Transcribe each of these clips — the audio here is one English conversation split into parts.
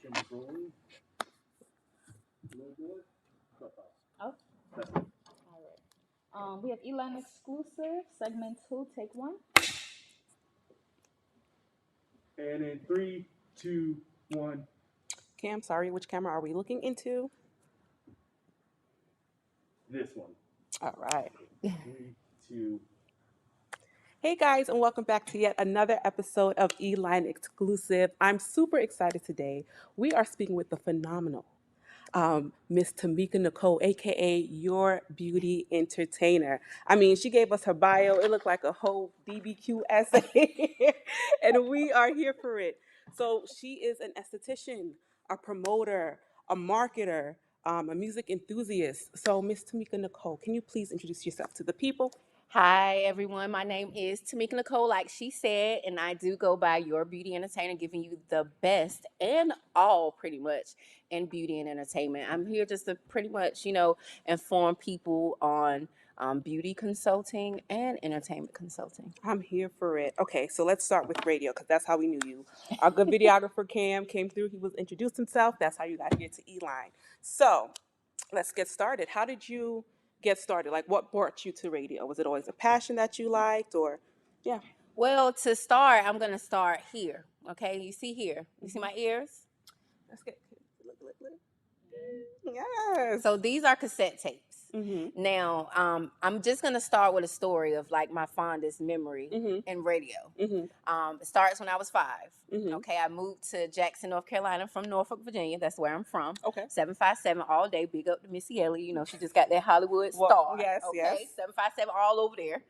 Camera's rolling. No good. Oh, all right. We have Elon exclusive segment 2. Take 1. And in 3, 2, 1. Cam, sorry, which camera are we looking into? This one. All right. 3, 2. Hey guys, and welcome back to yet another episode of E-Line Exclusive. I'm super excited today. We are speaking with the phenomenal Miss Tameka Nichole, aka Your Beauty Entertainer. I mean, she gave us her bio. It looked like a whole DBQ essay, and we are here for it. So she is an esthetician, a promoter, a marketer, a music enthusiast. So Miss Tameka Nichole, can you please introduce yourself to the people? Hi, everyone. My name is Tameka Nichole, like she said, and I do go by Your Beauty Entertainer, giving you the best and all pretty much in beauty and entertainment. I'm here just to pretty much, inform people on beauty consulting and entertainment consulting. I'm here for it. Okay, so let's start with radio because that's how we knew you. Our good videographer Cam came through. He was introduced himself. That's how you got here to E-Line. So let's get started. How did you get started? Like, what brought you to radio? Was it always a passion that you liked, or yeah? Well, to start, I'm going to start here. Okay, you see here. You see my ears? Let's get look. Yes. So these are cassette tapes. Mm-hmm. Now, I'm just going to start with a story of like my fondest memory in radio. Mm-hmm. It starts when I was 5. Mm-hmm. Okay, I moved to Jackson, North Carolina from Norfolk, Virginia. That's where I'm from. Okay. 757 all day. Big up to Missy Elliott. You know, she just got that Hollywood star. Well, yes, okay? yes. 757 all over there.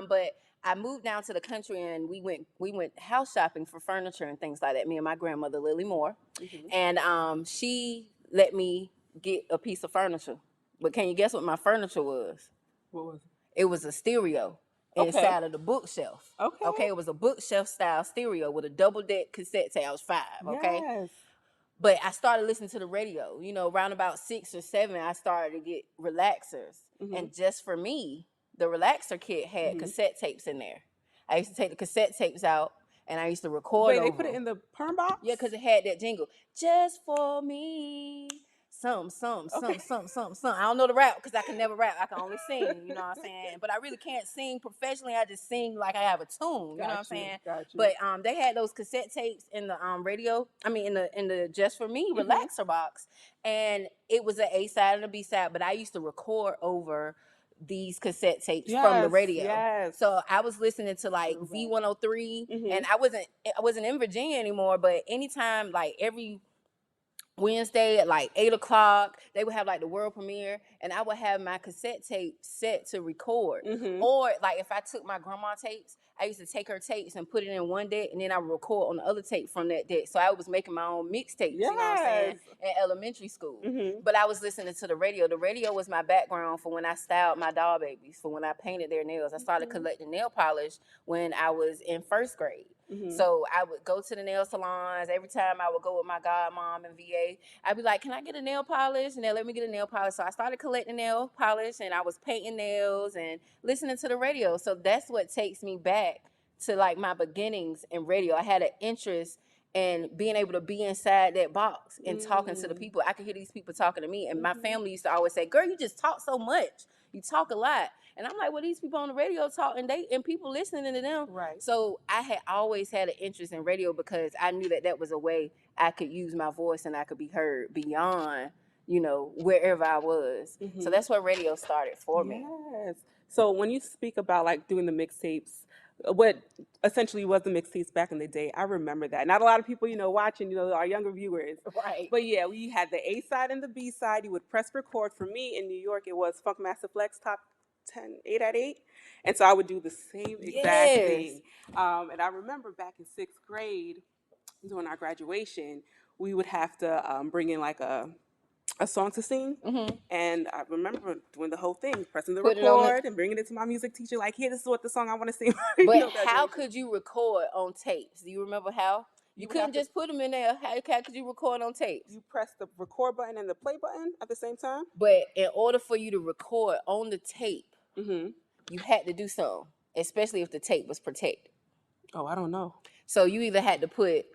But I moved down to the country and we went house shopping for furniture and things like that. Me and my grandmother, Lily Moore. Mm-hmm. And she let me get a piece of furniture. But can you guess what my furniture was? What was it? It was a stereo inside of the bookshelf. Okay, it was a bookshelf style stereo with a double deck cassette tape. I was 5. Okay. Yes. But I started listening to the radio. You know, around about 6 or 7, I started to get relaxers. Mm-hmm. And just for me, the relaxer kit had cassette tapes in there. I used to take the cassette tapes out and I used to record. Wait, over they put it in the perm box? Yeah, because it had that jingle. Just for me. Some. I don't know the rap because I can never rap. I can only sing, you know what I'm saying? But I really can't sing professionally. I just sing like I have a tune, you know what I'm saying? Got you. But they had those cassette tapes in the radio. I mean, in the Just For Me relaxer box, and it was an A side and a B side. But I used to record over these cassette tapes from the radio. Yes. So I was listening to like V103, and I wasn't in Virginia anymore. But anytime, like every Wednesday at like 8 o'clock, they would have like the world premiere, and I would have my cassette tape set to record. Or like if I took my grandma tapes, I used to take her tapes and put it in one deck, and then I would record on the other tape from that deck. So I was making my own mixtapes, you know what I'm saying, in elementary school. But I was listening to the radio. The radio was my background for when I styled my doll babies, for when I painted their nails. I started collecting nail polish when I was in 1st grade. So I would go to the nail salons. Every time I would go with my godmom and VA, I'd be like, can I get a nail polish? And they'll let me get a nail polish. So I started collecting nail polish, and I was painting nails and listening to the radio. So that's what takes me back to like my beginnings in radio. I had an interest in being able to be inside that box and talking to the people. I could hear these people talking to me. And my family used to always say, girl, you just talk so much. You talk a lot. And I'm like, well, these people on the radio talk, and people listening to them. Right. So I had always had an interest in radio because I knew that was a way I could use my voice and I could be heard beyond, wherever I was. So that's where radio started for me. Yes. So when you speak about like doing the mixtapes, what essentially was the mixtapes back in the day, I remember that. Not a lot of people, watching, our younger viewers. Right. But yeah, we had the A side and the B side. You would press record. For me in New York, it was Funk Master Flex Top 10, 8 at 8. And so I would do the same exact thing. And I remember back in 6th grade, during our graduation, we would have to bring in like a song to sing. And I remember doing the whole thing, pressing the record and bringing it to my music teacher, like, here, this is what the song I want to sing. But how could you record on tapes? Do you remember how? You couldn't just put them in there. How could you record on tapes? You press the record button and the play button at the same time. But in order for you to record on the tape, you had to do something, especially if the tape was protected. Oh, I don't know. So you either had to put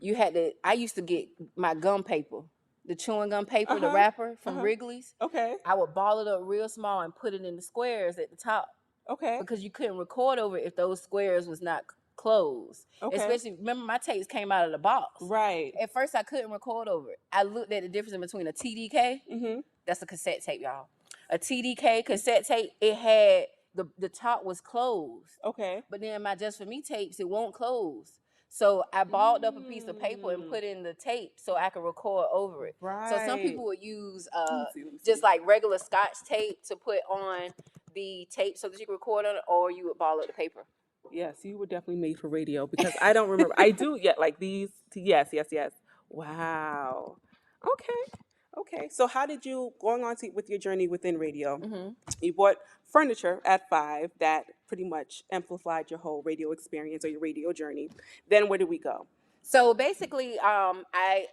I used to get my gum paper, the chewing gum paper, the wrapper from Wrigley's. Okay. I would ball it up real small and put it in the squares at the top. Okay. Because you couldn't record over it if those squares was not closed. Okay. Especially, remember my tapes came out of the box. Right. At first, I couldn't record over it. I looked at the difference between a TDK. That's a cassette tape, y'all. A TDK cassette tape, it had the top was closed. Okay. But then my Just For Me tapes, it won't close. So I balled up a piece of paper and put in the tape so I could record over it. Right. So some people would use Let me see. just like regular Scotch tape to put on the tape so that you can record on it, or you would ball up the paper. Yes, you were definitely made for radio because I don't remember. I do, yeah, like these. Yes. Wow. Okay. So how did you, going on to with your journey within radio, you bought furniture at 5 that pretty much amplified your whole radio experience or your radio journey. Then where did we go? So basically, I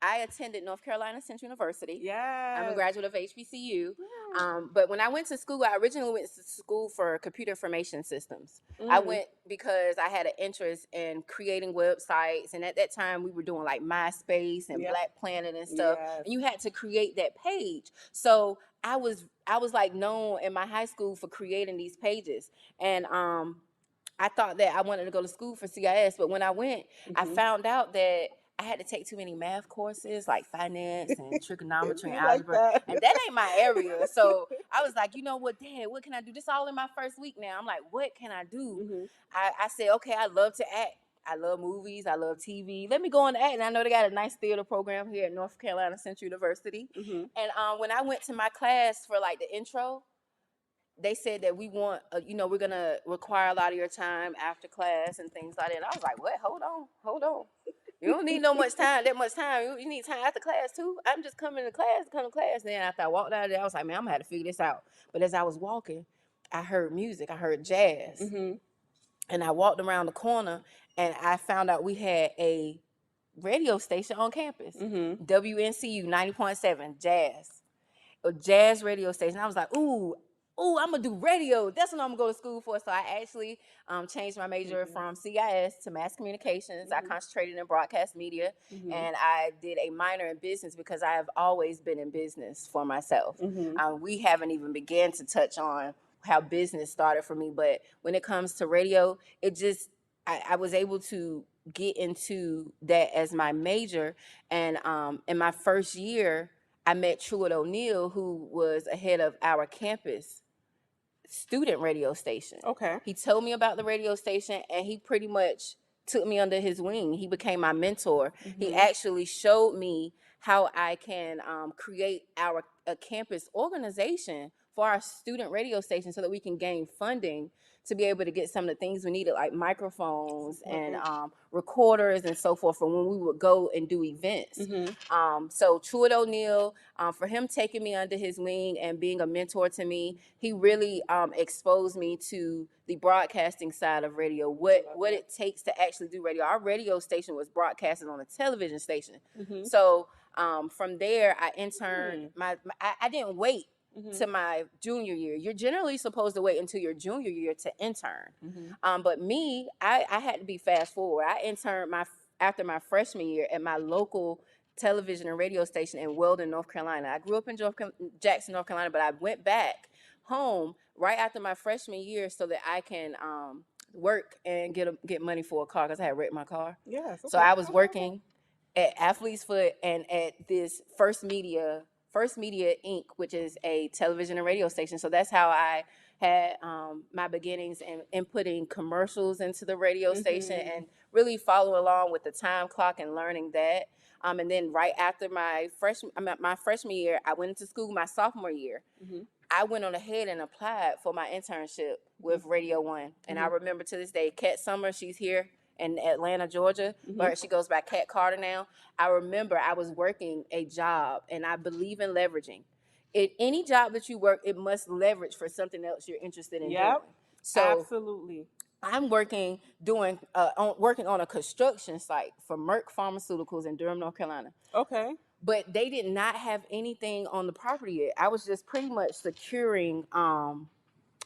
attended North Carolina Central University. Yeah. I'm a graduate of HBCU. But when I went to school, I originally went to school for computer information systems. I went because I had an interest in creating websites. And at that time, we were doing like MySpace and Black Planet and stuff. Yes. And you had to create that page. So I was like known in my high school for creating these pages. And I thought that I wanted to go to school for CIS. But when I went, I found out that I had to take too many math courses like finance and trigonometry and algebra. Like that. And that ain't my area. So I was like, you know what, Dad, what can I do? This all in my first week now. I'm like, what can I do? I said, okay, I love to act. I love movies. I love TV. Let me go on act. And I know they got a nice theater program here at North Carolina Central University. And when I went to my class for like the intro, they said that we want, we're going to require a lot of your time after class and things like that. And I was like, what? Hold on. You don't need that much time. You need time after class too. I'm just coming to class. Then after I walked out of there, I was like, man, I'm going to have to figure this out. But as I was walking, I heard music. I heard jazz. And I walked around the corner and I found out we had a radio station on campus. WNCU 90.7, jazz. A jazz radio station. I was like, ooh, I'm going to do radio. That's what I'm going to go to school for. So I actually changed my major from CIS to mass communications. I concentrated in broadcast media. And I did a minor in business because I have always been in business for myself. We haven't even began to touch on how business started for me. But when it comes to radio, I was able to get into that as my major. And in my first year, I met Truett O'Neill, who was ahead of our campus student radio station. Okay. He told me about the radio station and he pretty much took me under his wing. He became my mentor. He actually showed me how I can create a campus organization for our student radio station so that we can gain funding to be able to get some of the things we needed, like microphones and recorders and so forth, for when we would go and do events. So Truett O'Neill, for him taking me under his wing and being a mentor to me, he really exposed me to the broadcasting side of radio, what it takes to actually do radio. Our radio station was broadcasted on a television station. So from there, I interned. I didn't wait to my junior year. You're generally supposed to wait until your junior year to intern. But me, I had to be fast forward. I interned after my freshman year at my local television and radio station in Weldon, North Carolina. I grew up in Jackson, North Carolina, but I went back home right after my freshman year so that I can work and get money for a car because I had wrecked my car. Yes. Okay. So I was working at Athlete's Foot and at this First Media Inc., which is a television and radio station. So that's how I had my beginnings in putting commercials into the radio station and really follow along with the time clock and learning that. And then right after my freshman year, I went into school my sophomore year. I went on ahead and applied for my internship with Radio One. And I remember to this day, Kat Summer, she's here in Atlanta, Georgia, but she goes by Kat Carter now. I remember I was working a job, and I believe in leveraging. Any job that you work, it must leverage for something else you're interested in doing. So absolutely. I'm working on a construction site for Merck Pharmaceuticals in Durham, North Carolina. Okay. But they did not have anything on the property yet. I was just pretty much securing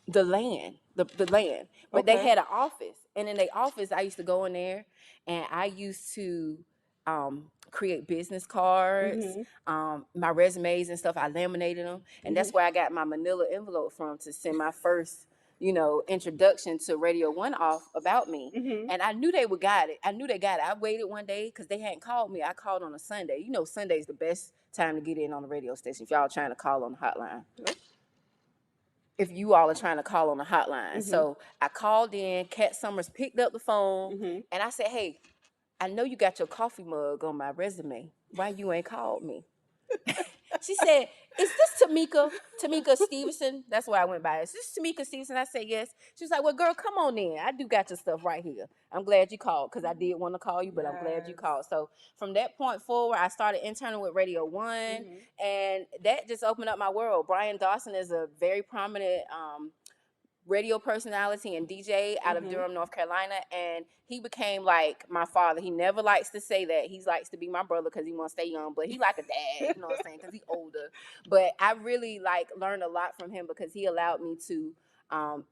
the land the land. But they Okay. had an office, and in their office, I used to go in there, and I used to create business cards, my resumes and stuff. I laminated them, and that's where I got my manila envelope from to send my first, introduction to Radio One off about me. And I knew they would got it. I knew they got it. I waited one day because they hadn't called me. I called on a Sunday. Sunday's the best time to get in on the radio station if y'all trying to call on the hotline. If you all are trying to call on the hotline. So I called in, Kat Summers picked up the phone, and I said, hey, I know you got your coffee mug on my resume. Why you ain't called me? She said, is this Tameka Stevenson? That's why I went by. Is this Tameka Stevenson? I said, yes. She was like, well, girl, come on in. I do got your stuff right here. I'm glad you called because I did want to call you, but I'm glad you called. So from that point forward, I started interning with Radio One, and that just opened up my world. Brian Dawson is a very prominent radio personality and DJ out of Durham, North Carolina, and he became like my father. He never likes to say that. He likes to be my brother because he wants to stay young, but he like a dad, you know what I'm saying, because he's older. But I really learned a lot from him because he allowed me to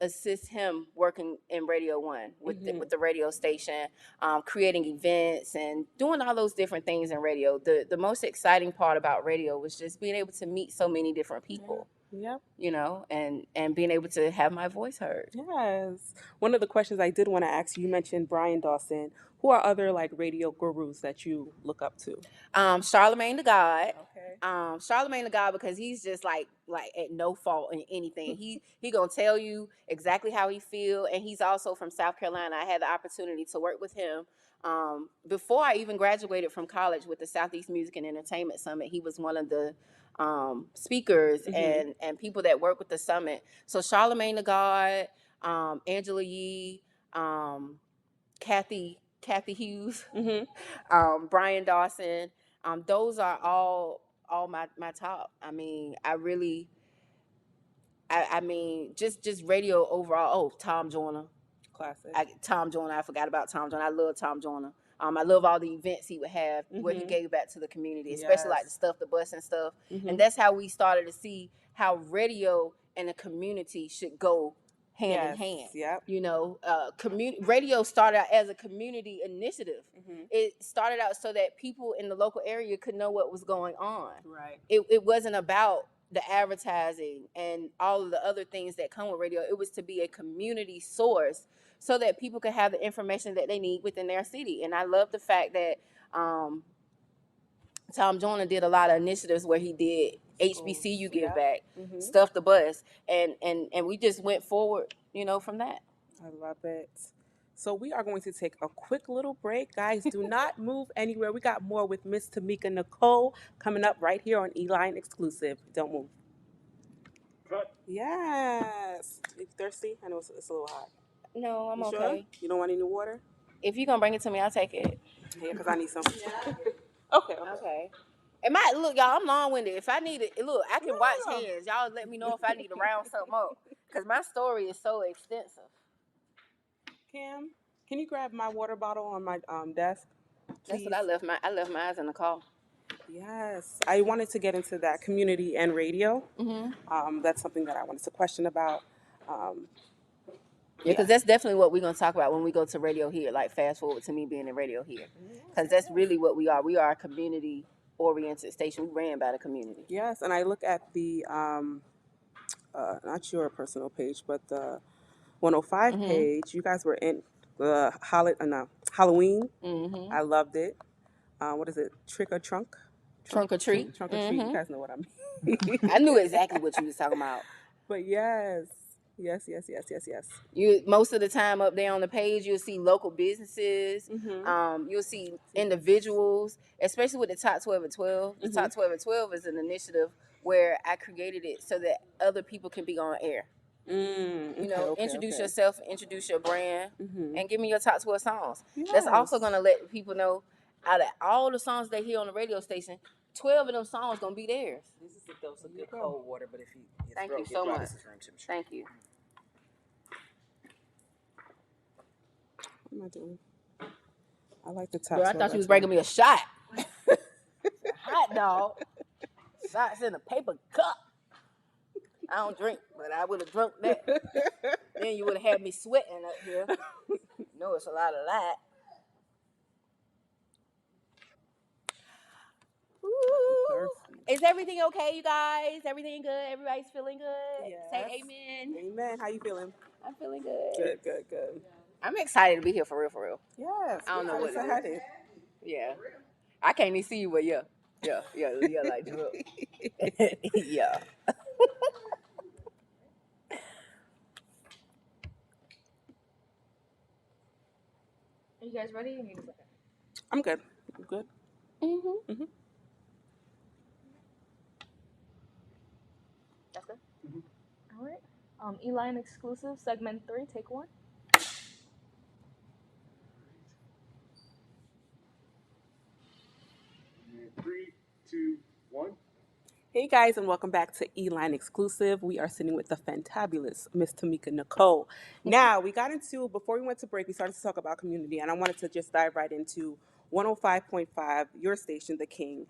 assist him working in Radio One with the radio station, creating events and doing all those different things in radio. The most exciting part about radio was just being able to meet so many different people. Yep. And being able to have my voice heard. Yes. One of the questions I did want to ask you mentioned Brian Dawson. Who are other radio gurus that you look up to? Charlemagne the God. Okay. Charlemagne the God, because he's just like at no fault in anything. He gonna tell you exactly how he feel, and he's also from South Carolina. I had the opportunity to work with him before I even graduated from college with the Southeast Music and Entertainment Summit. He was one of the speakers and people that work with the summit. So Charlemagne the God, Angela Yee, Kathy Hughes, Brian Dawson. Those are all my top. I mean, I mean, just radio overall. Oh, Tom Joyner. Classic. Tom Joyner. I forgot about Tom Joyner. I love Tom Joyner. I love all the events he would have where he gave back to the community, especially like the Stuff the Bus and stuff. And that's how we started to see how radio and the community should go hand in hand. Yep. Radio started out as a community initiative. It started out so that people in the local area could know what was going on. Right. It wasn't about the advertising and all of the other things that come with radio. It was to be a community source so that people could have the information that they need within their city. And I love the fact that Tom Joyner did a lot of initiatives where he did HBCU give back, Stuff the Bus, and we just went forward, from that. I love it. So we are going to take a quick little break. Guys, do not move anywhere. We got more with Miss Tameka Nichole coming up right here on E-Line Exclusive. Don't move. Cut. Yes. You thirsty? I know it's a little hot. No, I'm You okay. Sure? You don't want any water? If you're going to bring it to me, I'll take it. Yeah, because I need some. Okay. It might, look, y'all, I'm long-winded. If I need it, look, I can watch hands. Y'all let me know if I need to round something up. Because my story is so extensive. Cam, can you grab my water bottle on my desk? That's what I left mine in the car. Yes. I wanted to get into that community and radio. That's something that I wanted to question about. Because that's definitely what we're going to talk about when we go to Radio Here, like fast forward to me being in Radio Here. Because that's really what we are. We are a community-oriented station. We ran by the community. Yes, and I look at the, not your personal page, but the 105 page. You guys were in the Halloween. I loved it. What is it? Trick or trunk? Trunk or treat. Trunk or treat. You guys know what I mean. I knew exactly what you was talking about. But yes. You most of the time up there on the page, you'll see local businesses. You'll see individuals, especially with the Top 12 at 12. The Top 12 at 12 is an initiative where I created it so that other people can be on air. Introduce yourself, introduce your brand, and give me your top 12 songs. Yes. That's also going to let people know out of all the songs they hear on the radio station, 12 of them songs going to be theirs. This is a dose of good cold water, but if you Thank you so much. Thank you. What am I doing? I like the top. Girl, I thought you was bringing me a shot. Hot dog. Shots in a paper cup. I don't drink, but I would have drunk that. Then you would have had me sweating up here. No, it's a lot of that. Thirsty. Is everything okay, you guys? Everything good? Everybody's feeling good? Yes. Say amen. Amen. How you feeling? I'm feeling good. Good, good, good. I'm excited to be here for real, for real. Yes. I don't know what it is. excited. Yeah. I can't even see you, but yeah. Yeah, like drip. Yeah. Are you guys ready? You need a second. I'm good. I'm good. Mm-hmm. Mhm. That's good. All right. E-Line exclusive, segment 3, take 1. And 3, 2, 1. Hey guys, and welcome back to E-Line Exclusive. We are sitting with the fantabulous Miss Tameka Nichole. Now, before we went to break, we started to talk about community, and I wanted to just dive right into 105.5, your station, The King.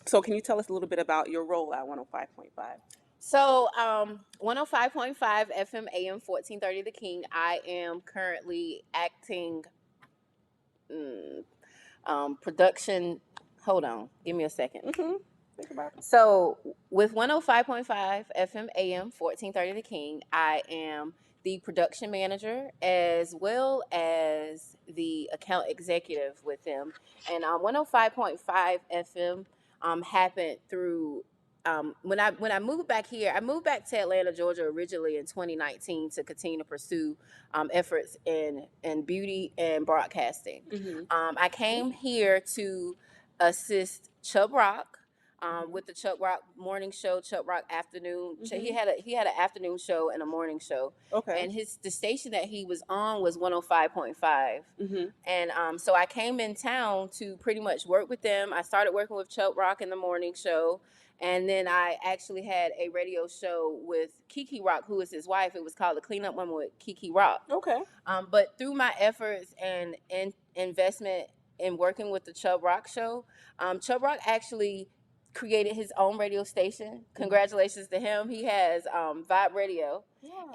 So can you tell us a little bit about your role at 105.5? So, 105.5 FM AM 1430 The King. I am currently acting production. Hold on. Give me a second. Mm-hmm. Think about it. So, with 105.5 FM AM 1430 The King, I am the production manager as well as the account executive with them. And 105.5 FM happened through when I moved back here. I moved back to Atlanta, Georgia originally in 2019 to continue to pursue efforts in beauty and broadcasting. Mm-hmm. I came here to assist Chubb Rock with the Chuck Rock morning show, Chuck Rock afternoon. Mhm. He had an afternoon show and a morning show, Okay. and the station that he was on was 105.5. Mm-hmm. And so I came in town to pretty much work with them. I started working with Chuck Rock in the morning show, and then I actually had a radio show with Kiki Rock, who is his wife. It was called The Cleanup Woman with Kiki Rock. Okay. But through my efforts and investment in working with the Chubb Rock show, Chubb Rock actually created his own radio station. Congratulations to him. He has Vibe Radio,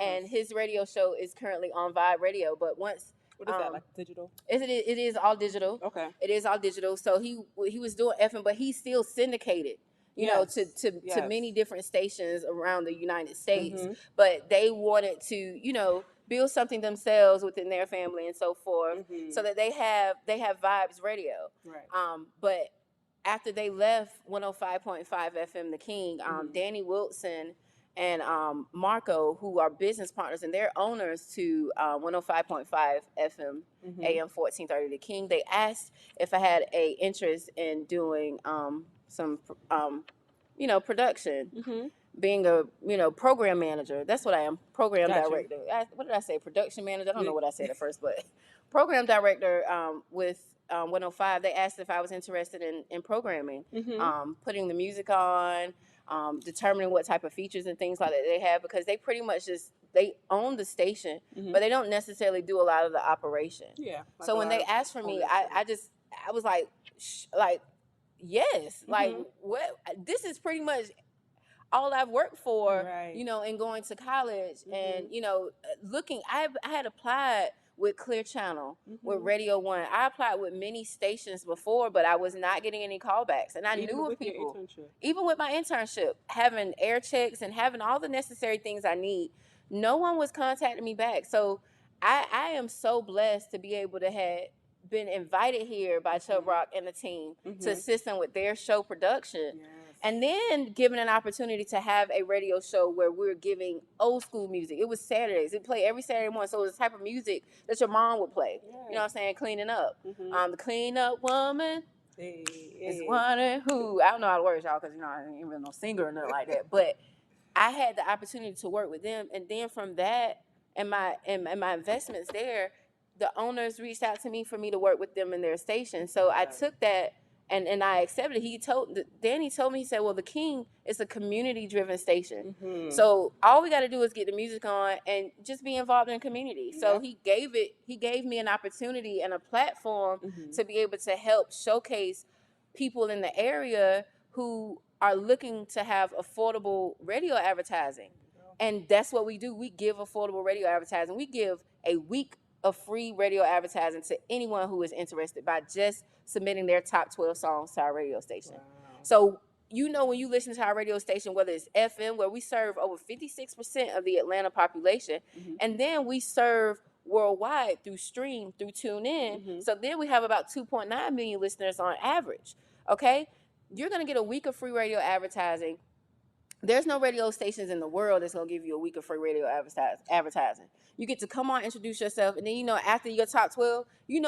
and his radio show is currently on Vibe Radio. But once What is that, like digital? it is all digital. Okay. It is all digital. So he was doing FM, but he still syndicated, you know, to many different stations around the United States. Mhm. But they wanted to, you know, build something themselves within their family and so forth, Mhm. so that they have Vibes Radio. Right. But after they left 105.5 FM The King, Mhm. Danny Wilson and Marco, who are business partners and they're owners to 105.5 FM Mhm. AM 1430 The King, they asked if I had a interest in doing some you know, production, Mhm. being a, you know, program manager. That's what I am, program Gotcha. director. What did I say? Production manager. I don't know what I said at first, but program director with 105. They asked if I was interested in programming, Mhm. putting the music on, determining what type of features and things like that they have, because they pretty much they own the station, Mhm. but they don't necessarily do a lot of the operation. Yeah. Like So a when lot they of asked for me, ownership. I was like, yes, like Mhm. what? This is pretty much all I've worked for, Right. you know, and going to college and, Mhm. you know, I had applied with Clear Channel, with Mhm. Radio One. I applied with many stations before, but I was not getting any callbacks. And I Even knew of with your people, internship. even with my internship, having air checks and having all the necessary things I need, no one was contacting me back. So I am so blessed to be able to have been invited here by Chubb Rock and the team to Mhm. assist them with their show production. Yes. And then given an opportunity to have a radio show where we're giving old school music. It was Saturdays. It played every Saturday morning. So it was the type of music that your mom would play. Yes. You know what I'm saying? Cleaning up. Mhm. The clean up woman Hey, is hey. wondering who. I don't know how to words, y'all, because, you know, I ain't really no singer or nothing like that. But I had the opportunity to work with them. And then from that and my investments there, the owners reached out to me for me to work with them in their station. So I took that and I accepted it. Danny told me, he said, well, the King is a community driven station. Mhm. So all we got to do is get the music on and just be involved in the community. So he gave me an opportunity and a platform Mhm. to be able to help showcase people in the area who are looking to have affordable radio advertising. And that's what we do. We give affordable radio advertising. We give a week of free radio advertising to anyone who is interested by just submitting their top 12 songs to our radio station. Wow. So, when you listen to our radio station, whether it's FM, where we serve over 56% of the Atlanta population, and then we serve worldwide through stream, through TuneIn. So then we have about 2.9 million listeners on average. Okay? You're going to get a week of free radio advertising. There's no radio stations in the world that's going to give you a week of free radio advertising. You get to come on, introduce yourself, and then, after your top 12,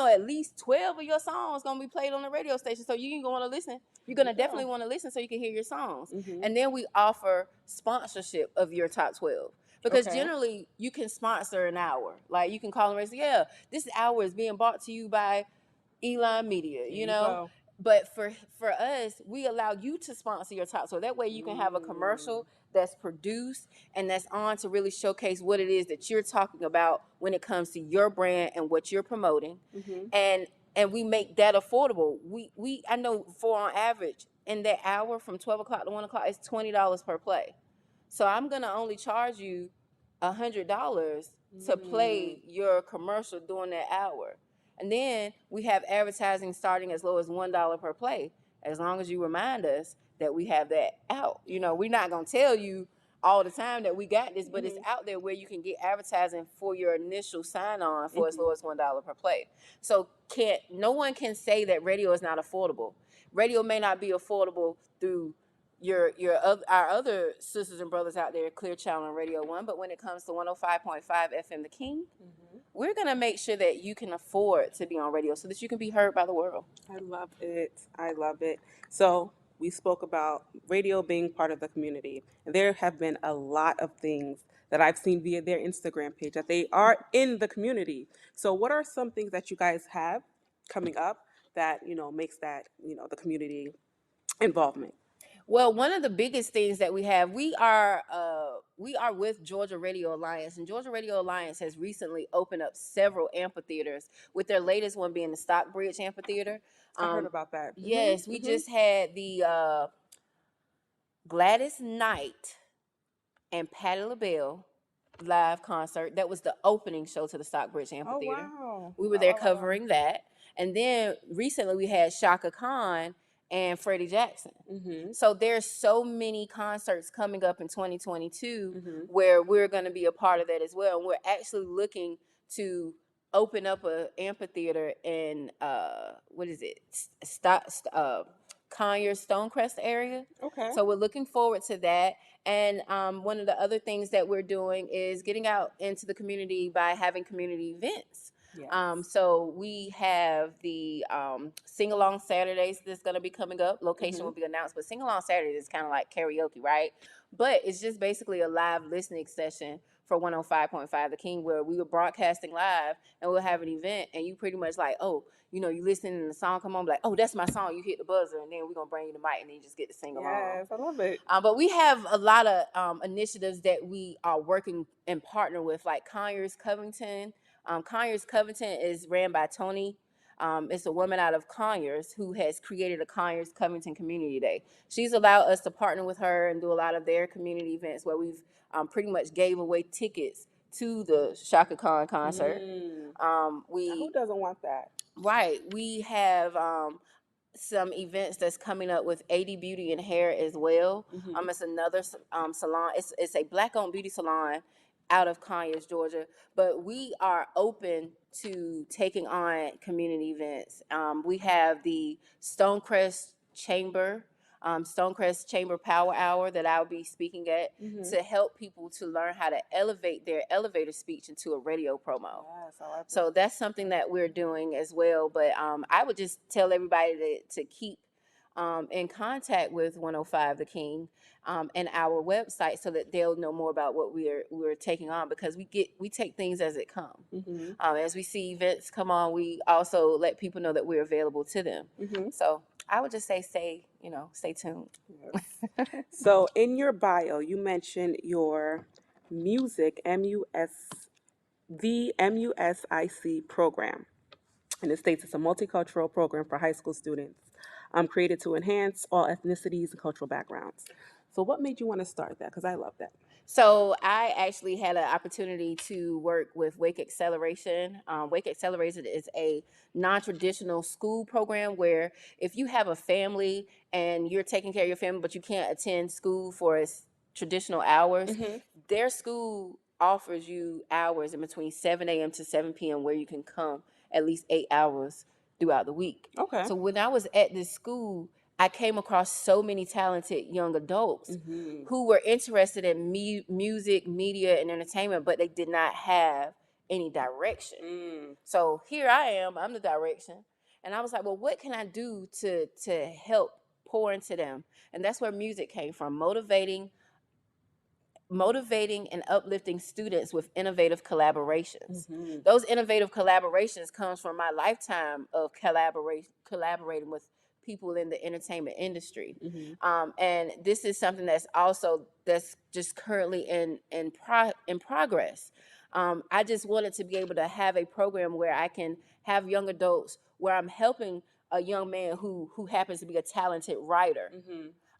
at least 12 of your songs going to be played on the radio station. So you're going to want to listen. You're going to definitely want to listen so you can hear your songs. And then we offer sponsorship of your top 12. Because generally, you can sponsor an hour. Like, you can call them and say, yeah, this hour is being brought to you by Elon Media, you know? But for us, we allow you to sponsor your top 12. That way you can have a commercial that's produced and that's on to really showcase what it is that you're talking about when it comes to your brand and what you're promoting. And we make that affordable. I know for on average, in that hour from 12 o'clock to 1 o'clock, it's $20 per play. So I'm going to only charge you $100 to play your commercial during that hour. And then we have advertising starting as low as $1 per play, as long as you remind us that we have that out. We're not going to tell you all the time that we got this, but it's out there where you can get advertising for your initial sign-on for as low as $1 per play. So no one can say that radio is not affordable. Radio may not be affordable through our other sisters and brothers out there, Clear Channel and Radio 1, but when it comes to 105.5 FM The King, we're going to make sure that you can afford to be on radio so that you can be heard by the world. I love it. So we spoke about radio being part of the community. And there have been a lot of things that I've seen via their Instagram page that they are in the community. So what are some things that you guys have coming up that, makes that, the community involvement? Well, one of the biggest things that we have, we are with Georgia Radio Alliance, and Georgia Radio Alliance has recently opened up several amphitheaters, with their latest one being the Stockbridge Amphitheater. I heard about that. Yes, we just had the Gladys Knight and Patti LaBelle live concert. That was the opening show to the Stockbridge Amphitheater. Oh, wow. We were there covering that. And then recently we had Shaka Khan and Freddie Jackson. So there's so many concerts coming up in 2022 where we're going to be a part of that as well. And we're actually looking to open up an amphitheater in Conyers, Stonecrest area. Okay. So we're looking forward to that. And one of the other things that we're doing is getting out into the community by having community events. Yes. So we have the sing-along Saturdays that's going to be coming up. Location will be announced, but sing-along Saturdays is kind of like karaoke, right? But it's just basically a live listening session for 105.5 The King, where we were broadcasting live and we'll have an event, and you pretty much like, you listening and the song come on, like, oh, that's my song. You hit the buzzer, and then we're going to bring you the mic, and then you just get to sing along. Yes, I love it. But we have a lot of initiatives that we are working and partner with, like Conyers Covington. Conyers Covington is ran by Tony. It's a woman out of Conyers who has created a Conyers Covington Community Day. She's allowed us to partner with her and do a lot of their community events where we've pretty much gave away tickets to the Shaka Khan concert. Who doesn't want that? Right. We have some events that's coming up with AD Beauty and Hair as well. It's another salon. It's a Black-owned beauty salon out of Conyers, Georgia, but we are open to taking on community events. We have the Stonecrest Chamber Power Hour that I'll be speaking at to help people to learn how to elevate their elevator speech into a radio promo. Yes, I like so that's something that we're doing as well. But I would just tell everybody to keep in contact with 105 The King and our website so that they'll know more about what we're taking on, because we take things as it comes. As we see events come on, we also let people know that we're available to them. So I would just say stay tuned. Yes. So in your bio, you mentioned your music, the MUSIC program. And it states it's a multicultural program for high school students created to enhance all ethnicities and cultural backgrounds. So, what made you want to start that? Because I love that. So I actually had an opportunity to work with Wake Acceleration. Wake Acceleration is a non-traditional school program where if you have a family and you're taking care of your family, but you can't attend school for its traditional hours, their school offers you hours in between 7 a.m. to 7 p.m. where you can come at least 8 hours throughout the week. Okay. So when I was at this school, I came across so many talented young adults who were interested in music, media, and entertainment, but they did not have any direction. So here I am, I'm the direction. And I was like, well, what can I do to help pour into them? And that's where music came from, motivating and uplifting students with innovative collaborations. Those innovative collaborations comes from my lifetime of collaborating with people in the entertainment industry. And this is something that's just currently in progress. I just wanted to be able to have a program where I can have young adults where I'm helping a young man who happens to be a talented writer.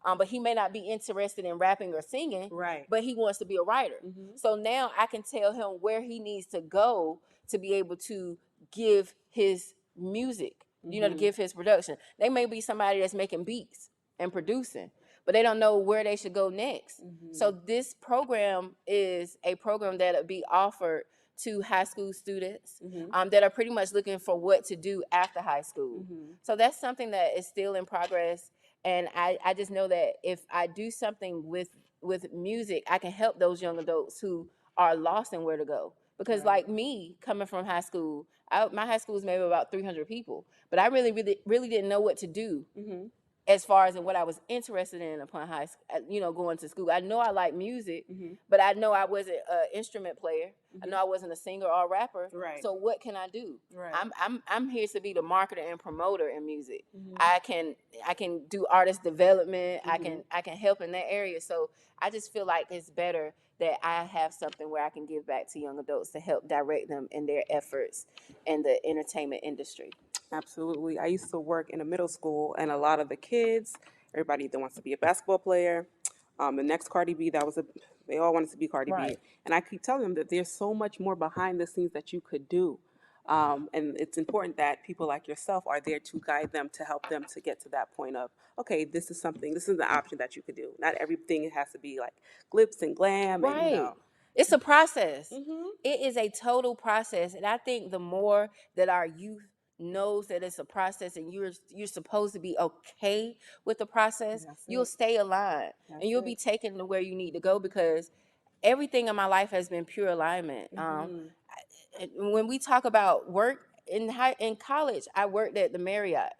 But he may not be interested in rapping or singing, Right. but he wants to be a writer. So now I can tell him where he needs to go to be able to give his music, to give his production. They may be somebody that's making beats and producing, but they don't know where they should go next. So this program is a program that'll be offered to high school students that are pretty much looking for what to do after high school. So that's something that is still in progress. And I just know that if I do something with music, I can help those young adults who are lost in where to go. Because like me, coming from high school, my high school was maybe about 300 people, but I really didn't know what to do as far as in what I was interested in upon going to school. I know I like music, but I know I wasn't an instrument player. I know I wasn't a singer or a rapper. Right. So what can I do? Right. I'm here to be the marketer and promoter in music. I can do artist development. I can help in that area. So I just feel like it's better that I have something where I can give back to young adults to help direct them in their efforts in the entertainment industry. Absolutely. I used to work in a middle school, and a lot of the kids, everybody either wants to be a basketball player. The next Cardi B, they all wanted to be Cardi B. And I keep telling them that there's so much more behind the scenes that you could do. And it's important that people like yourself are there to guide them, to help them to get to that point of, okay, this is an option that you could do. Not everything has to be like glitz and glam. Right. And, It's a process. It is a total process. And I think the more that our youth knows that it's a process and you're supposed to be okay with the process, you'll stay aligned and you'll be taken to where you need to go, because everything in my life has been pure alignment. When we talk about work in college, I worked at the Marriott.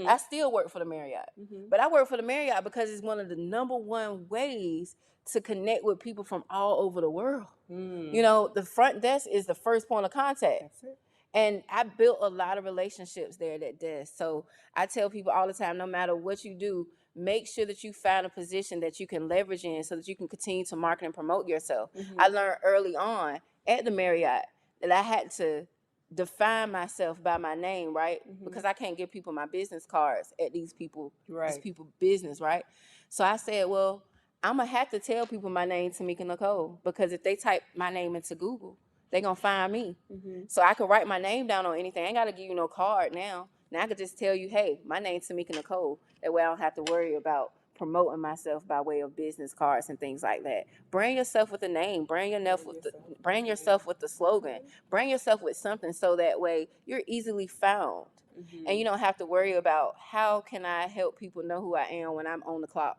I still work for the Marriott, but I work for the Marriott because it's one of the number one ways to connect with people from all over the world. The front desk is the first point of contact. That's it. And I built a lot of relationships there at that desk. So I tell people all the time, no matter what you do, make sure that you find a position that you can leverage in so that you can continue to market and promote yourself. I learned early on at the Marriott that I had to define myself by my name, right? Because I can't give people my business cards at these people business, right? So I said, well, I'm going to have to tell people my name, Tameka Nichole, because if they type my name into Google, they're going to find me. So I could write my name down on anything. I ain't got to give you no card now. Now I could just tell you, hey, my name's Tameka Nichole. That way I don't have to worry about promoting myself by way of business cards and things like that. Bring yourself with a name. Bring yourself with the slogan. Bring yourself with something so that way you're easily found. And you don't have to worry about how can I help people know who I am when I'm on the clock.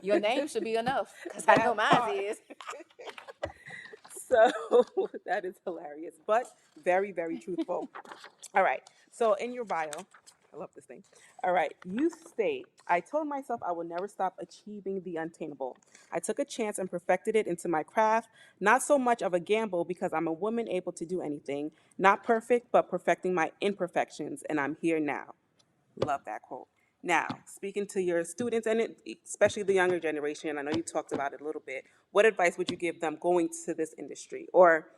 Your name should be enough, because I know mine is. So that is hilarious, but very, very truthful. All right. So in your bio, I love this thing. All right. You state, I told myself I will never stop achieving the unattainable. I took a chance and perfected it into my craft. Not so much of a gamble because I'm a woman able to do anything. Not perfect, but perfecting my imperfections. And I'm here now. Love that quote. Now, speaking to your students, and especially the younger generation, I know you talked about it a little bit, what advice would you give them going to this industry? Or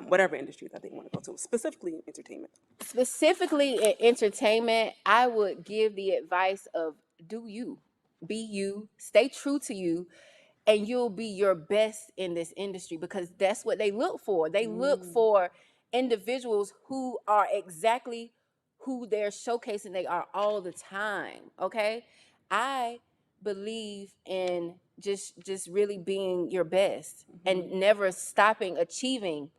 whatever industry that they want to go to, specifically in entertainment. Specifically in entertainment, I would give the advice of do you, be you, stay true to you, and you'll be your best in this industry, because that's what they look for. They look for individuals who are exactly who they're showcasing they are all the time. Okay, I believe in just really being your best and never stopping achieving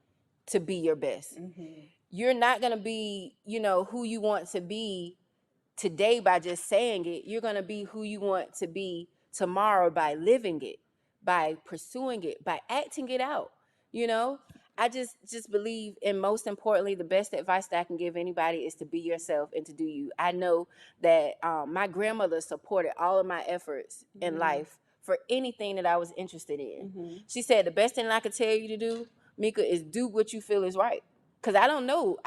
to be your best. You're not going to be, who you want to be today by just saying it. You're going to be who you want to be tomorrow by living it, by pursuing it, by acting it out. I just believe, and most importantly, the best advice that I can give anybody is to be yourself and to do you. I know that my grandmother supported all of my efforts in life for anything that I was interested in. She said the best thing I could tell you to do, Mika, is do what you feel is right. Because I don't know.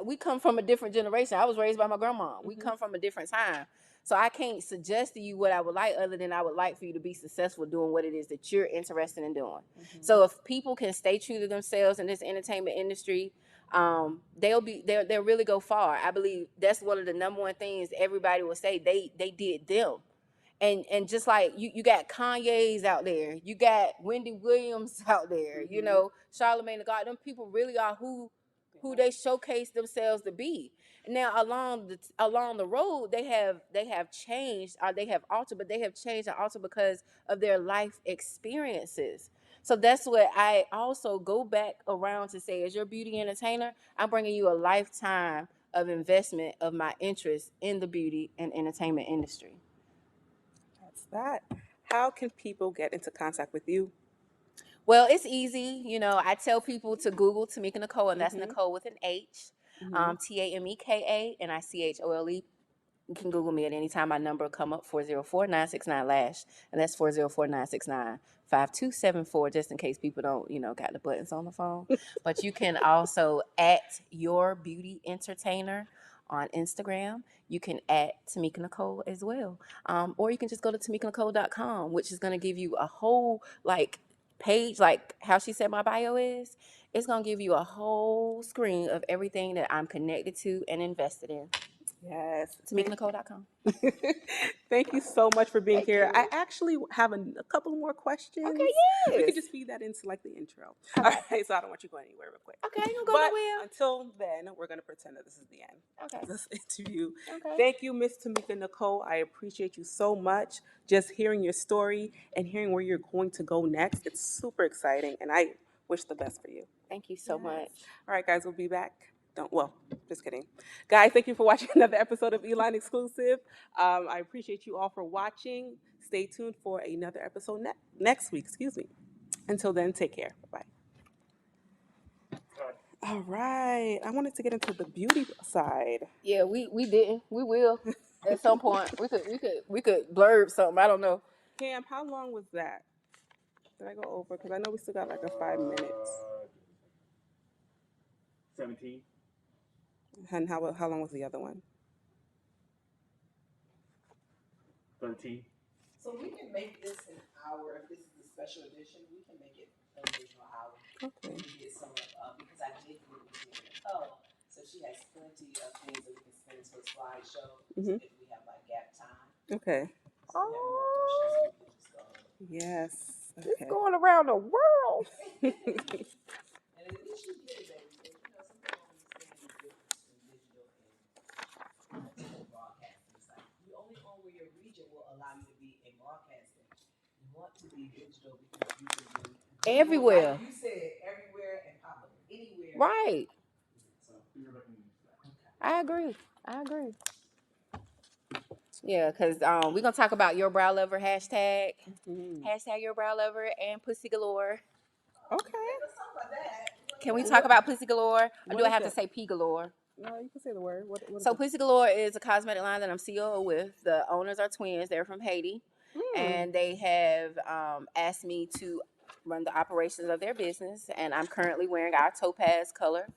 We come from a different generation. I was raised by my grandma. We come from a different time. So I can't suggest to you what I would like, other than I would like for you to be successful doing what it is that you're interested in doing. So if people can stay true to themselves in this entertainment industry, they'll really go far. I believe that's one of the number one things everybody will say. They did them. And just like you got Kanye's out there, you got Wendy Williams out there, Charlamagne the God. Them people really are who they showcase themselves to be. Now along the road, they have changed, or they have altered, but they have changed and altered because of their life experiences. So that's what I also go back around to say, as your beauty entertainer, I'm bringing you a lifetime of investment of my interest in the beauty and entertainment industry. That's that. How can people get into contact with you? Well, it's easy. I tell people to Google Tameka Nichole, and that's Nicole with an H, Tameka Nichole. You can Google me at any time. My number will come up, 404-969-LASH, and that's 404-969-5274, just in case people don't, got the buttons on the phone. But you can also at Your Beauty Entertainer on Instagram. You can at Tameka Nichole as well. Or you can just go to TamekaNichole.com, which is going to give you a whole, page, like how she said my bio is. It's going to give you a whole screen of everything that I'm connected to and invested in. Yes. TamekaNichole.com. Thank you so much for being Thank here. you. I actually have a couple more questions. Okay, We yes. could just feed that into the intro. Okay. All right, so I don't want you going anywhere real quick. Okay, I ain't gonna go But nowhere. until then, we're going to pretend that this is the end Okay. of this interview. Okay. Thank you, Miss Tameka Nichole. I appreciate you so much. Just hearing your story and hearing where you're going to go next, it's super exciting, and I wish the best for you. Thank you so much. All right, guys, we'll be back. Just kidding. Guys, thank you for watching another episode of Eline Exclusive. I appreciate you all for watching. Stay tuned for another episode next week. Until then, take care. Bye-bye. All right. I wanted to get into the beauty side. Yeah, we didn't. We will at some point. We could blurb something. I don't know. Cam, how long was that? Did I go over? Because I know we still got 5 minutes. 17. And how long was the other one? 13. So we can make this an hour. If this is a special edition, we can make it an additional hour. Okay. We get some because I did give it to Nicole, so she has plenty of things that we can spend to a slideshow if we have gap time. Okay. So if we have more questions, we can just go. Yes. Okay. It's going around the world. And at least you get it, baby. Some people understand the difference in digital and broadcasting. It's you only own where your region will allow you to be in broadcasting. You want to be digital because you can be Everywhere. Like you said, everywhere and pop up anywhere. Right. So we were looking at that. I agree. Yeah, because we're going to talk about Your Brow Lover hashtag. Hashtag Your Brow Lover and Pussy Galore. Okay. Let's talk about that. Can we talk about Pussy Galore? Or do I have that? to say P Galore? No, you can say the word. What So Pussy Galore is a cosmetic line that I'm CEO with. The owners are twins. They're from Haiti. And they have asked me to run the operations of their business. And I'm currently wearing our topaz color.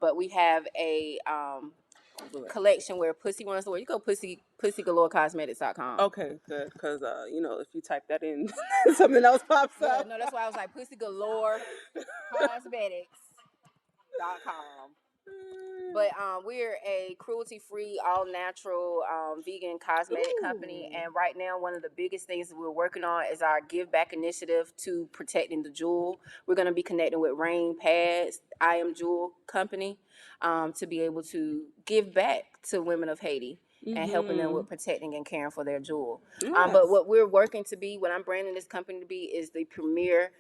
But we have a collection where Pussy runs the world. You go pussygalorecosmetics.com. Okay, good. Because, if you type that in, something else pops Yeah, up. no, that's why I was like Pussy Galore Cosmetics. But we're a cruelty-free, all-natural, vegan cosmetic company. And right now, one of the biggest things that we're working on is our Give Back initiative to protecting the jewel. We're going to be connecting with Rain Pads, I Am Jewel Company, to be able to give back to women of Haiti. And helping them with protecting and caring for their jewel. But what we're working to be, what I'm branding this company to be, is the premier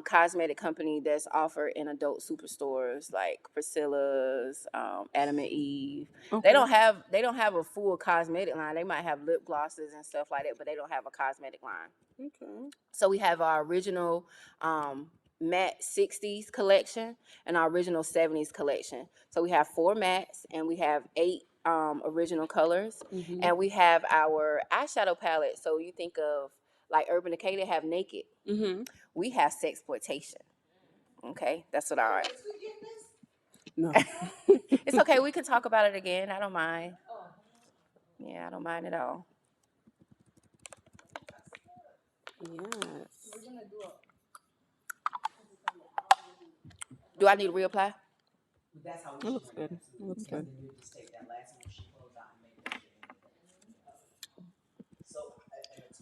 cosmetic company that's offered in adult superstores like Priscilla's, Adam and Eve. They don't have a full cosmetic line. They might have lip glosses and stuff like that, but they don't have a cosmetic line. Okay. So we have our original matte 60s collection and our original 70s collection. So we have 4 mattes and we have 8 original colors, and we have our eyeshadow palette. So you think of like Urban Decay, they have Naked. We have Sexploitation. Okay, that's what our. No, it's okay. We can talk about it again. I don't mind. Yeah, I don't mind at all. Yes. Do I need to reapply? That's how it looks good. It looks good. Just take that last one she closed out and make it. So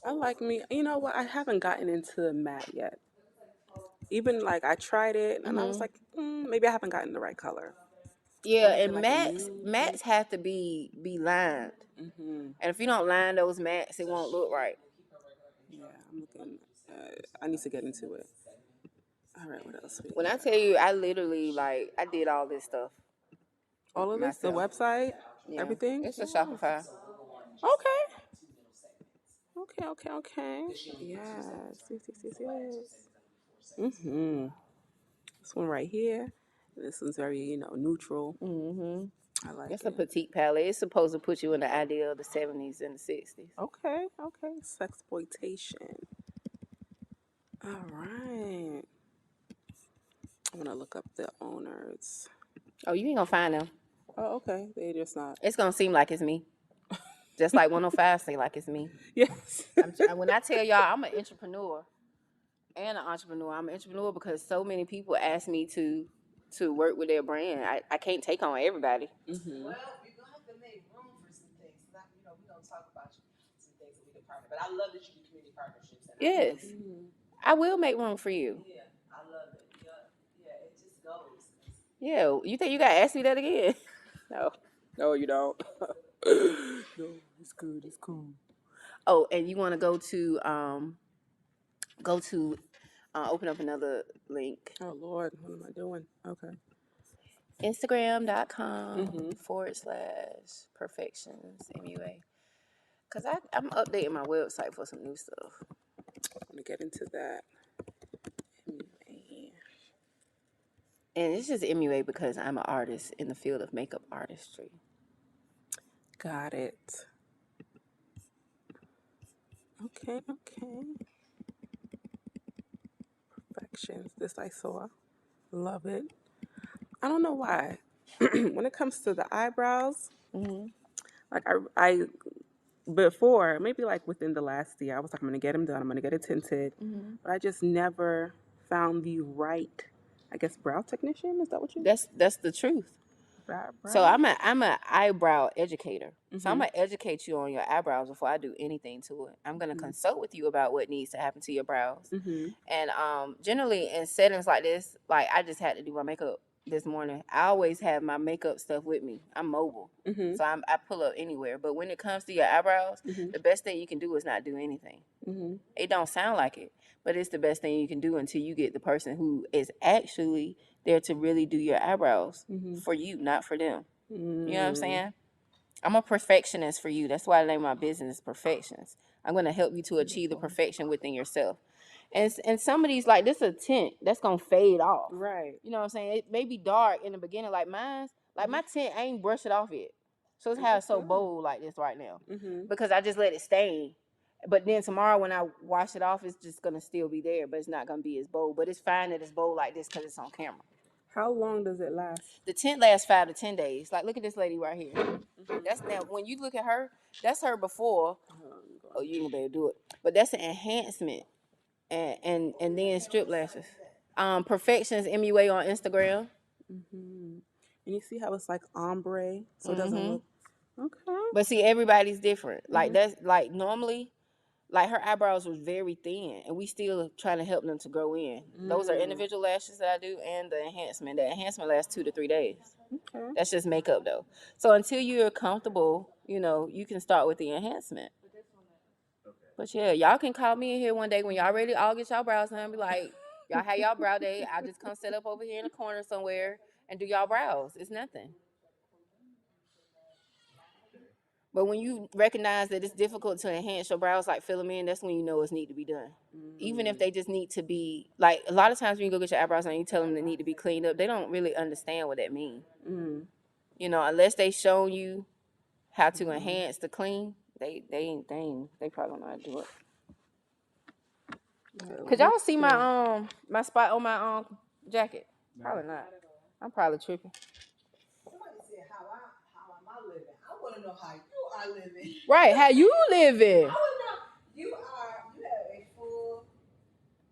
I like me. You know what? I haven't gotten into matte yet. Even like I tried it and I was like, maybe I haven't gotten the right color. Yeah, and like mattes have to be lined. And if you don't line those mattes, it won't look right. Yeah, I'm looking. I need to get into it. All right, what else? When I tell you, I literally I did all this stuff. All of this, the website, everything. It's a Shopify. Okay. Yes. This one right here. This one's very, neutral. I like It's a petite palette. It's supposed to put you in the idea of the 70s and the 60s. Okay. Sexploitation. All right. I'm going to look up the owners. Oh, you ain't going to find them. Oh, okay. They're just not. It's going to seem like it's me. Just like 105 say like it's me. Yes. When I tell y'all I'm an entrepreneur and an entrepreneur, I'm an entrepreneur because so many people ask me to work with their brand. I can't take on everybody. Well, you're going to have to make room for some things. We're going to talk about some things that we can partner. But I love that you do community partnerships. Yes. I will make room for you. Yeah, I love it. Yeah, it just goes. Yeah, you think you got to ask me that again? No, you don't. No, it's good. It's cool. Oh, and you want to go to open up another link. Oh, Lord. What am I doing? Okay. Instagram.com/perfections MUA. Because I'm updating my website for some new stuff. I'm going to get into that. MUA. And it's just MUA because I'm an artist in the field of makeup artistry. Got it. Okay. Perfections. This I saw. Love it. I don't know why. When it comes to the eyebrows, like I before, maybe like within the last year, I was like, I'm going to get them done. I'm going to get it tinted. But I just never found the right, I guess, brow technician. Is that what you? That's the truth. So I'm an eyebrow educator. So I'm gonna educate you on your eyebrows before I do anything to it. I'm gonna consult with you about what needs to happen to your brows. And generally in settings like this, like I just had to do my makeup this morning. I always have my makeup stuff with me. I'm mobile, so I pull up anywhere. But when it comes to your eyebrows, the best thing you can do is not do anything. It don't sound like it, but it's the best thing you can do until you get the person who is actually there to really do your eyebrows for you, not for them. You know what I'm saying? I'm a perfectionist for you. That's why I name my business Perfections. I'm going to help you to achieve the perfection within yourself. And some of these, like this a tint that's going to fade off. Right. You know what I'm saying? It may be dark in the beginning like mine. Like my tint, I ain't brushed it off yet. So it's how it's so bold like this right now. Because I just let it stain. But then tomorrow when I wash it off, it's just going to still be there. But it's not going to be as bold. But it's fine that it's bold like this because it's on camera. How long does it last? The tint lasts 5 to 10 days. Like, look at this lady right here. That's now, when you look at her, that's her before. Oh, you ain't gonna be able to do it. But that's an enhancement. And then strip lashes. Perfections MUA on Instagram. And you see how it's like ombre, so it doesn't Mhm. look okay. But see, everybody's different. Like that's like normally, like her eyebrows was very thin, and we still trying to help them to grow in. Those are individual lashes that I do, and the enhancement. The enhancement lasts 2 to 3 days. Okay. That's just makeup though. So until you're comfortable, you can start with the enhancement. But yeah, y'all can call me in here one day when y'all ready. I'll get y'all brows done and be like, y'all have y'all brow day. I'll just come set up over here in the corner somewhere and do y'all brows. It's nothing. But when you recognize that it's difficult to enhance your brows, like fill them in, that's when you know it's need to be done. Even if they just need to be, like, a lot of times when you go get your eyebrows done, you tell them they need to be cleaned up. They don't really understand what that means. Unless they show you how to enhance the clean, they probably don't know how to do it. Could y'all see my my spot on my jacket? Probably not. I'm probably tripping. Somebody said, how am I living? I want to know how you are living. Right, how you living? I want to know. You have a full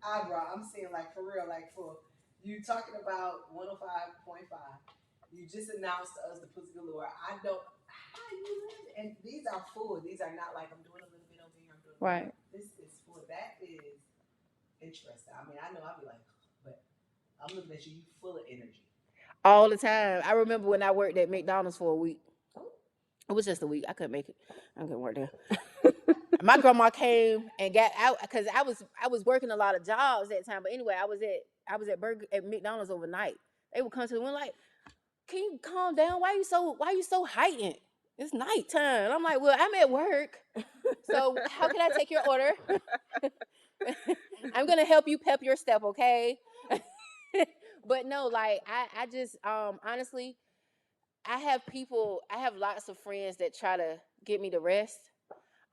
eyebrow. I'm saying, like, for real, like, you talking about 105.5. You just announced to us the Pussy Galore. I don't. How you live? And these are full. These are not like I'm doing a little bit over here. I'm doing right. This is full. That is interesting. I mean, I know I'll be like, but I'm looking at you. You full of energy. All the time. I remember when I worked at McDonald's for a week. It was just a week. I couldn't make it. I couldn't work there. My grandma came and got out because I was working a lot of jobs that time. But anyway, I was at McDonald's overnight. They would come to the window like, "Can you calm down? Why you so heightened? It's nighttime." And I'm like, "Well, I'm at work, so how can I take your order? I'm gonna help you pep your step, okay?" But no, like I just honestly, I have lots of friends that try to get me to rest.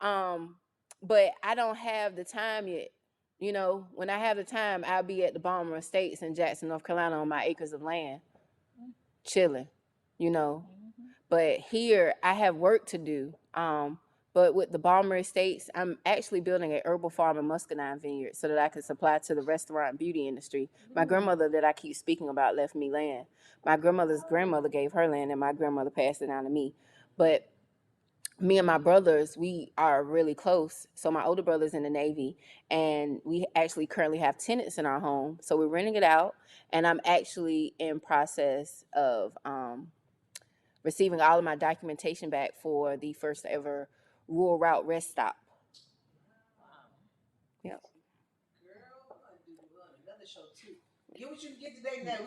But I don't have the time yet. When I have the time, I'll be at the Balmer Estates in Jackson, North Carolina on my acres of land, chilling, But here I have work to do. But with the Balmer Estates, I'm actually building a herbal farm and muscadine vineyard so that I can supply to the restaurant and beauty industry. My grandmother that I keep speaking about left me land. My grandmother's grandmother gave her land, and my grandmother passed it down to me. But me and my brothers, we are really close. So my older brother's in the Navy, and we actually currently have tenants in our home. So we're renting it out, and I'm actually in process of receiving all of my documentation back for the first ever rural route rest stop. Yep. Girl, I'm gonna do another show too. Get what you can get today now.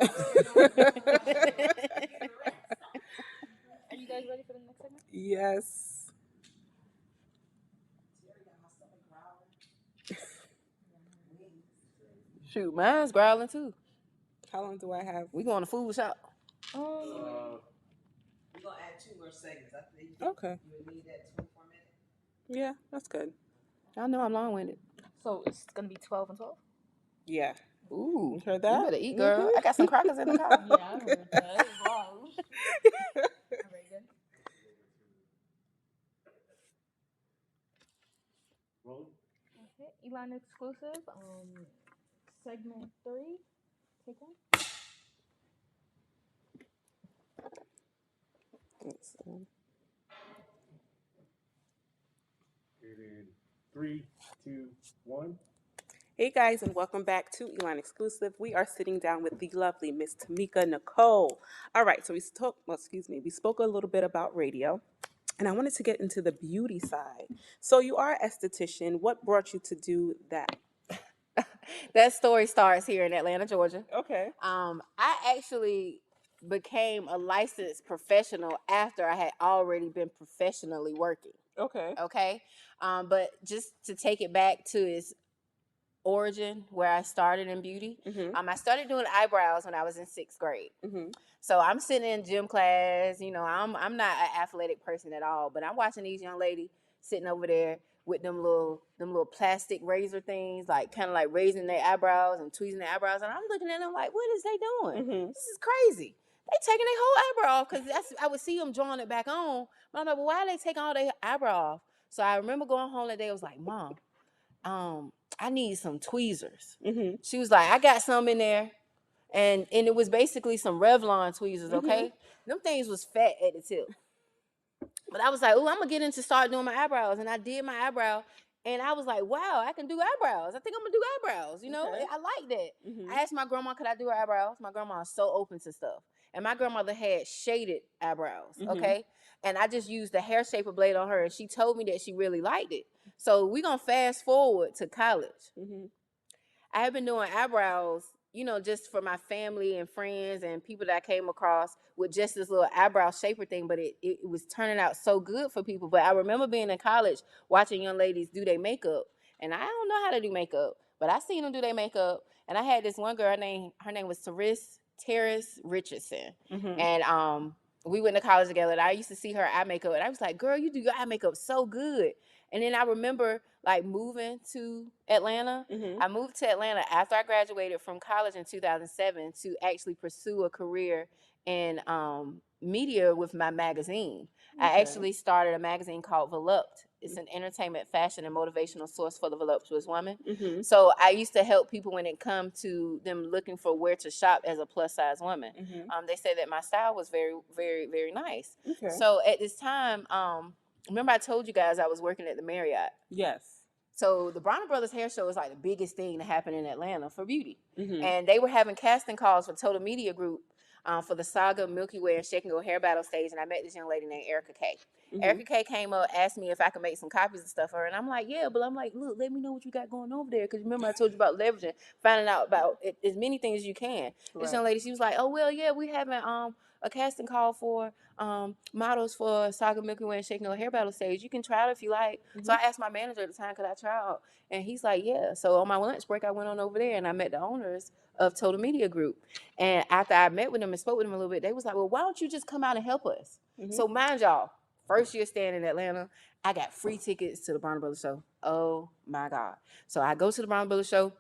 Are you guys ready for the next segment? Yes. Shoot, mine's growling too. How long do I have? We going to food shop. We're gonna add 2 more segments. I think Okay. you would need that 24 minutes. Yeah, that's good. I know I'm long-winded. So it's gonna be 12 and 12. Yeah. Ooh, You heard that? You better eat, girl. I got some crackers in the car. Yeah, I heard that. Wow. Very good. Roll. Okay, Elon exclusive. Segment 3. Take 1. In 3, 2, 1. Hey guys, and welcome back to Elon Exclusive. We are sitting down with the lovely Miss Tameka Nichole. All right, so we spoke a little bit about radio, and I wanted to get into the beauty side. So you are an esthetician. What brought you to do that? That story starts here in Atlanta, Georgia. Okay. I actually became a licensed professional after I had already been professionally working. Okay. Okay. But just to take it back to its origin, where I started in beauty, I started doing eyebrows when I was in 6th grade. So I'm sitting in gym class. I'm not an athletic person at all, but I'm watching these young ladies sitting over there with them little plastic razor things, like kind of like raising their eyebrows and tweezing their eyebrows, and I'm looking at them like, what is they doing? This is crazy. They taking their whole eyebrow off, because I would see them drawing it back on. But I'm like, well, why are they taking all their eyebrow off? So I remember going home that day. I was like, Mom, I need some tweezers. She was like, I got some in there. And it was basically some Revlon tweezers, okay? Them things was fat at the tip. But I was like, oh, I'm gonna get into start doing my eyebrows, and I did my eyebrow, and I was like, wow, I can do eyebrows. I think I'm gonna do eyebrows. You know, Okay. I like that. Mm-hmm. I asked my grandma, could I do her eyebrows? My grandma is so open to stuff, and my grandmother had shaded eyebrows. Mhm. Okay, and I just used the hair shaper blade on her, and she told me that she really liked it. So we gonna fast forward to college. Mm-hmm. I have been doing eyebrows, you know, just for my family and friends and people that I came across with just this little eyebrow shaper thing, but it was turning out so good for people. But I remember being in college watching young ladies do their makeup, and I don't know how to do makeup, but I seen them do their makeup, and I had this one girl, her name was Terrace Richardson, Mm-hmm. and we went to college together, and I used to see her eye makeup, and I was like, girl, you do your eye makeup so good. And then I remember like moving to Atlanta. Mm-hmm. I moved to Atlanta after I graduated from college in 2007 to actually pursue a career in media with my magazine. I Okay. actually started a magazine called Voluped. It's an entertainment, fashion, and motivational source for the voluptuous woman. Mm-hmm. So I used to help people when it come to them looking for where to shop as a plus size woman. Mm-hmm. They said that my style was very, very, very nice. Okay. So at this time, remember I told you guys I was working at the Marriott. Yes. So the Bronner Brothers hair show is like the biggest thing to happen in Atlanta for beauty. Mm-hmm. And they were having casting calls for Total Media Group for the Saga, Milky Way, and Shake and Go hair battle stage. And I met this young lady named Erica K. Mm-hmm. Erica K came up, asked me if I could make some copies and stuff for her. And I'm like, yeah, but I'm like, look, let me know what you got going over there. Because remember I told you about leveraging, finding out about as many things as you can. This Right. young lady, she was like, oh, well, yeah, we having a casting call for models for Saga, Milky Way, and Shake and Go hair battle stage. You can try it if you like. Mm-hmm. So I asked my manager at the time, could I try out? And he's like, yeah. So on my lunch break, I went on over there and I met the owners of Total Media Group. And after I met with them and spoke with them a little bit, they was like, well, why don't you just come out and help us? Mm-hmm. So mind y'all, first year staying in Atlanta, I got free tickets to the Bronner Brothers show. Oh my God. So I go to the Bronner Brothers show.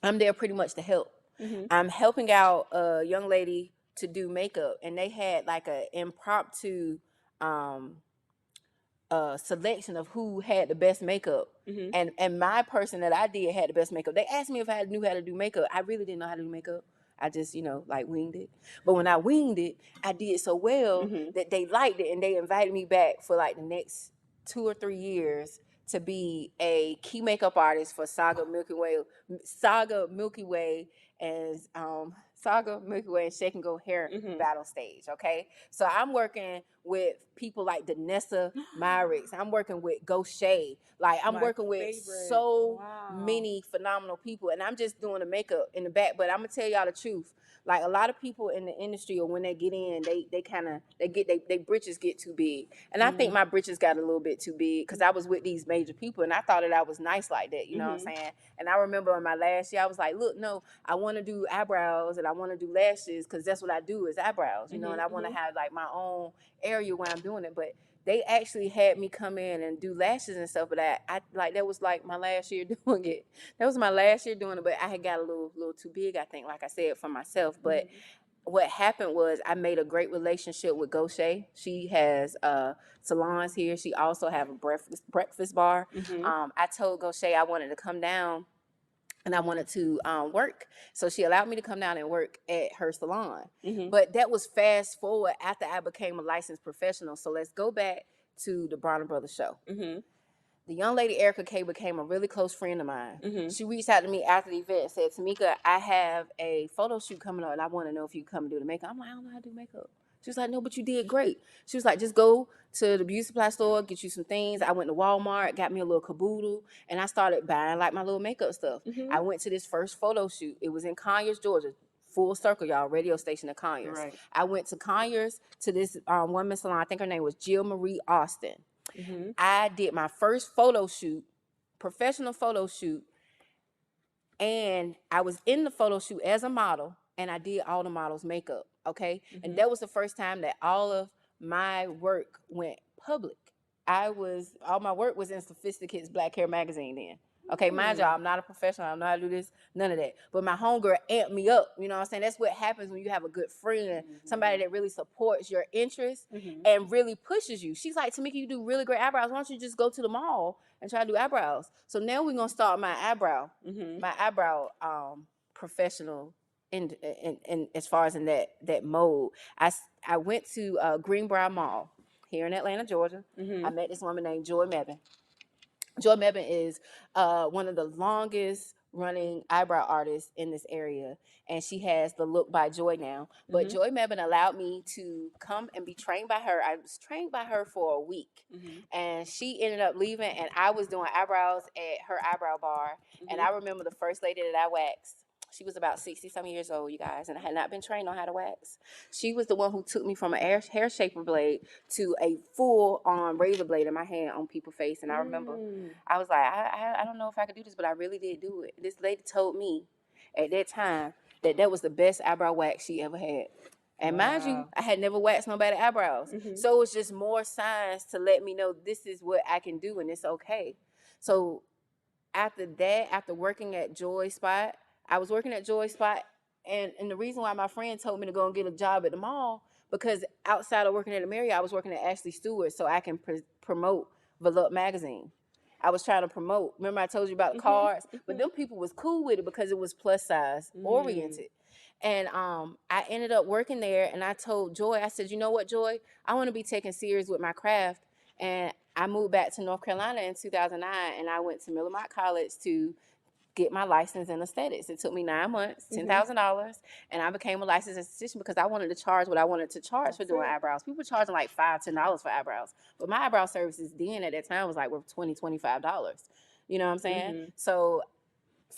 I'm there pretty much to help. Mm-hmm. I'm helping out a young lady to do makeup, and they had like an impromptu selection of who had the best makeup. Mm-hmm. And my person that I did had the best makeup. They asked me if I knew how to do makeup. I really didn't know how to do makeup. I just, like winged it. But when I winged it, I did so well Mm-hmm. that they liked it, and they invited me back for like the next 2 or 3 years to be a key makeup artist for Saga, Milky Way, and Saga, Milky Way, and Shake and Go hair Mm-hmm. battle stage. Okay, so I'm working with people like Danessa Myricks. I'm working with Gaucher. Like I'm My working with favorite. so Wow. many phenomenal people, and I'm just doing the makeup in the back. But I'm gonna tell y'all the truth. Like a lot of people in the industry, or when they get in, they britches get too big, and I think my britches got a little bit too big because I was with these major people, and I thought that I was nice like that. You know what I'm saying? And I remember in my last year, I was like, look, no, I want to do eyebrows and I want to do lashes because that's what I do is eyebrows, and I want to have like my own area where I'm doing it. But they actually had me come in and do lashes and stuff, but I like that was like my last year doing it. That was my last year doing it, but I had got a little too big, I think, like I said, for myself. But what happened was I made a great relationship with Gaucher. She has salons here. She also have a breakfast bar. I told Gaucher I wanted to come down and I wanted to work. So she allowed me to come down and work at her salon. But that was fast forward after I became a licensed professional. So let's go back to the Bronner Brothers show. The young lady, Erica K, became a really close friend of mine. She reached out to me after the event and said, Tameka, I have a photo shoot coming up and I want to know if you come and do the makeup. I'm like, I don't know how to do makeup. She was like, no, but you did great. She was like, just go to the beauty supply store, get you some things. I went to Walmart, got me a little caboodle, and I started buying like my little makeup stuff. I went to this first photo shoot. It was in Conyers, Georgia. Full circle, y'all, radio station in Conyers. Right. I went to Conyers to this women's salon. I think her name was Jill Marie Austin. I did my first photo shoot, professional photo shoot, and I was in the photo shoot as a model, and I did all the models' makeup, okay? And that was the first time that all of my work went public. All my work was in Sophisticate's Black Hair magazine then. Okay, mind y'all, I'm not a professional. I don't know how to do this, none of that. But my homegirl amped me up. You know what I'm saying? That's what happens when you have a good friend, somebody that really supports your interests and really pushes you. She's like, Tameka, you do really great eyebrows. Why don't you just go to the mall and try to do eyebrows? So now we're going to start my eyebrow professional in as far as in that mode. I went to Greenbrier Mall here in Atlanta, Georgia. Mm-hmm. I met this woman named Joy Mebin. Joy Mebin is one of the longest running eyebrow artists in this area, and she has the Look by Joy now. But Mhm. Joy Mebin allowed me to come and be trained by her. I was trained by her for a week, and she ended up leaving, and I was doing eyebrows at her eyebrow bar. And I remember the first lady that I waxed. She was about 60-some years old, you guys, and I had not been trained on how to wax. She was the one who took me from a hair shaper blade to a full razor blade in my hand on people's face. And I remember I was like, I don't know if I could do this, but I really did do it. This lady told me at that time that was the best eyebrow wax she ever had. And mind you, I had never waxed nobody's eyebrows. So it was just more signs to let me know this is what I can do and it's okay. So after that, after working at Joy Spot, I was working at Joy Spot, and the reason why my friend told me to go and get a job at the mall, because outside of working at the Marriott, I was working at Ashley Stewart so I can promote Volupte magazine. I was trying to promote. Remember I told you about the cards? But them people was cool with it because it was plus size oriented. And I ended up working there, and I told Joy, I said, you know what, Joy? I want to be taken serious with my craft. And I moved back to North Carolina in 2009, and I went to Millamont College to get my license in aesthetics. It took me 9 months, $10,000, and I became a licensed esthetician because I wanted to charge what I wanted to charge for doing eyebrows. People charging like $5, $10 for eyebrows, but my eyebrow services then at that time was like worth $20, $25. You know what I'm saying? So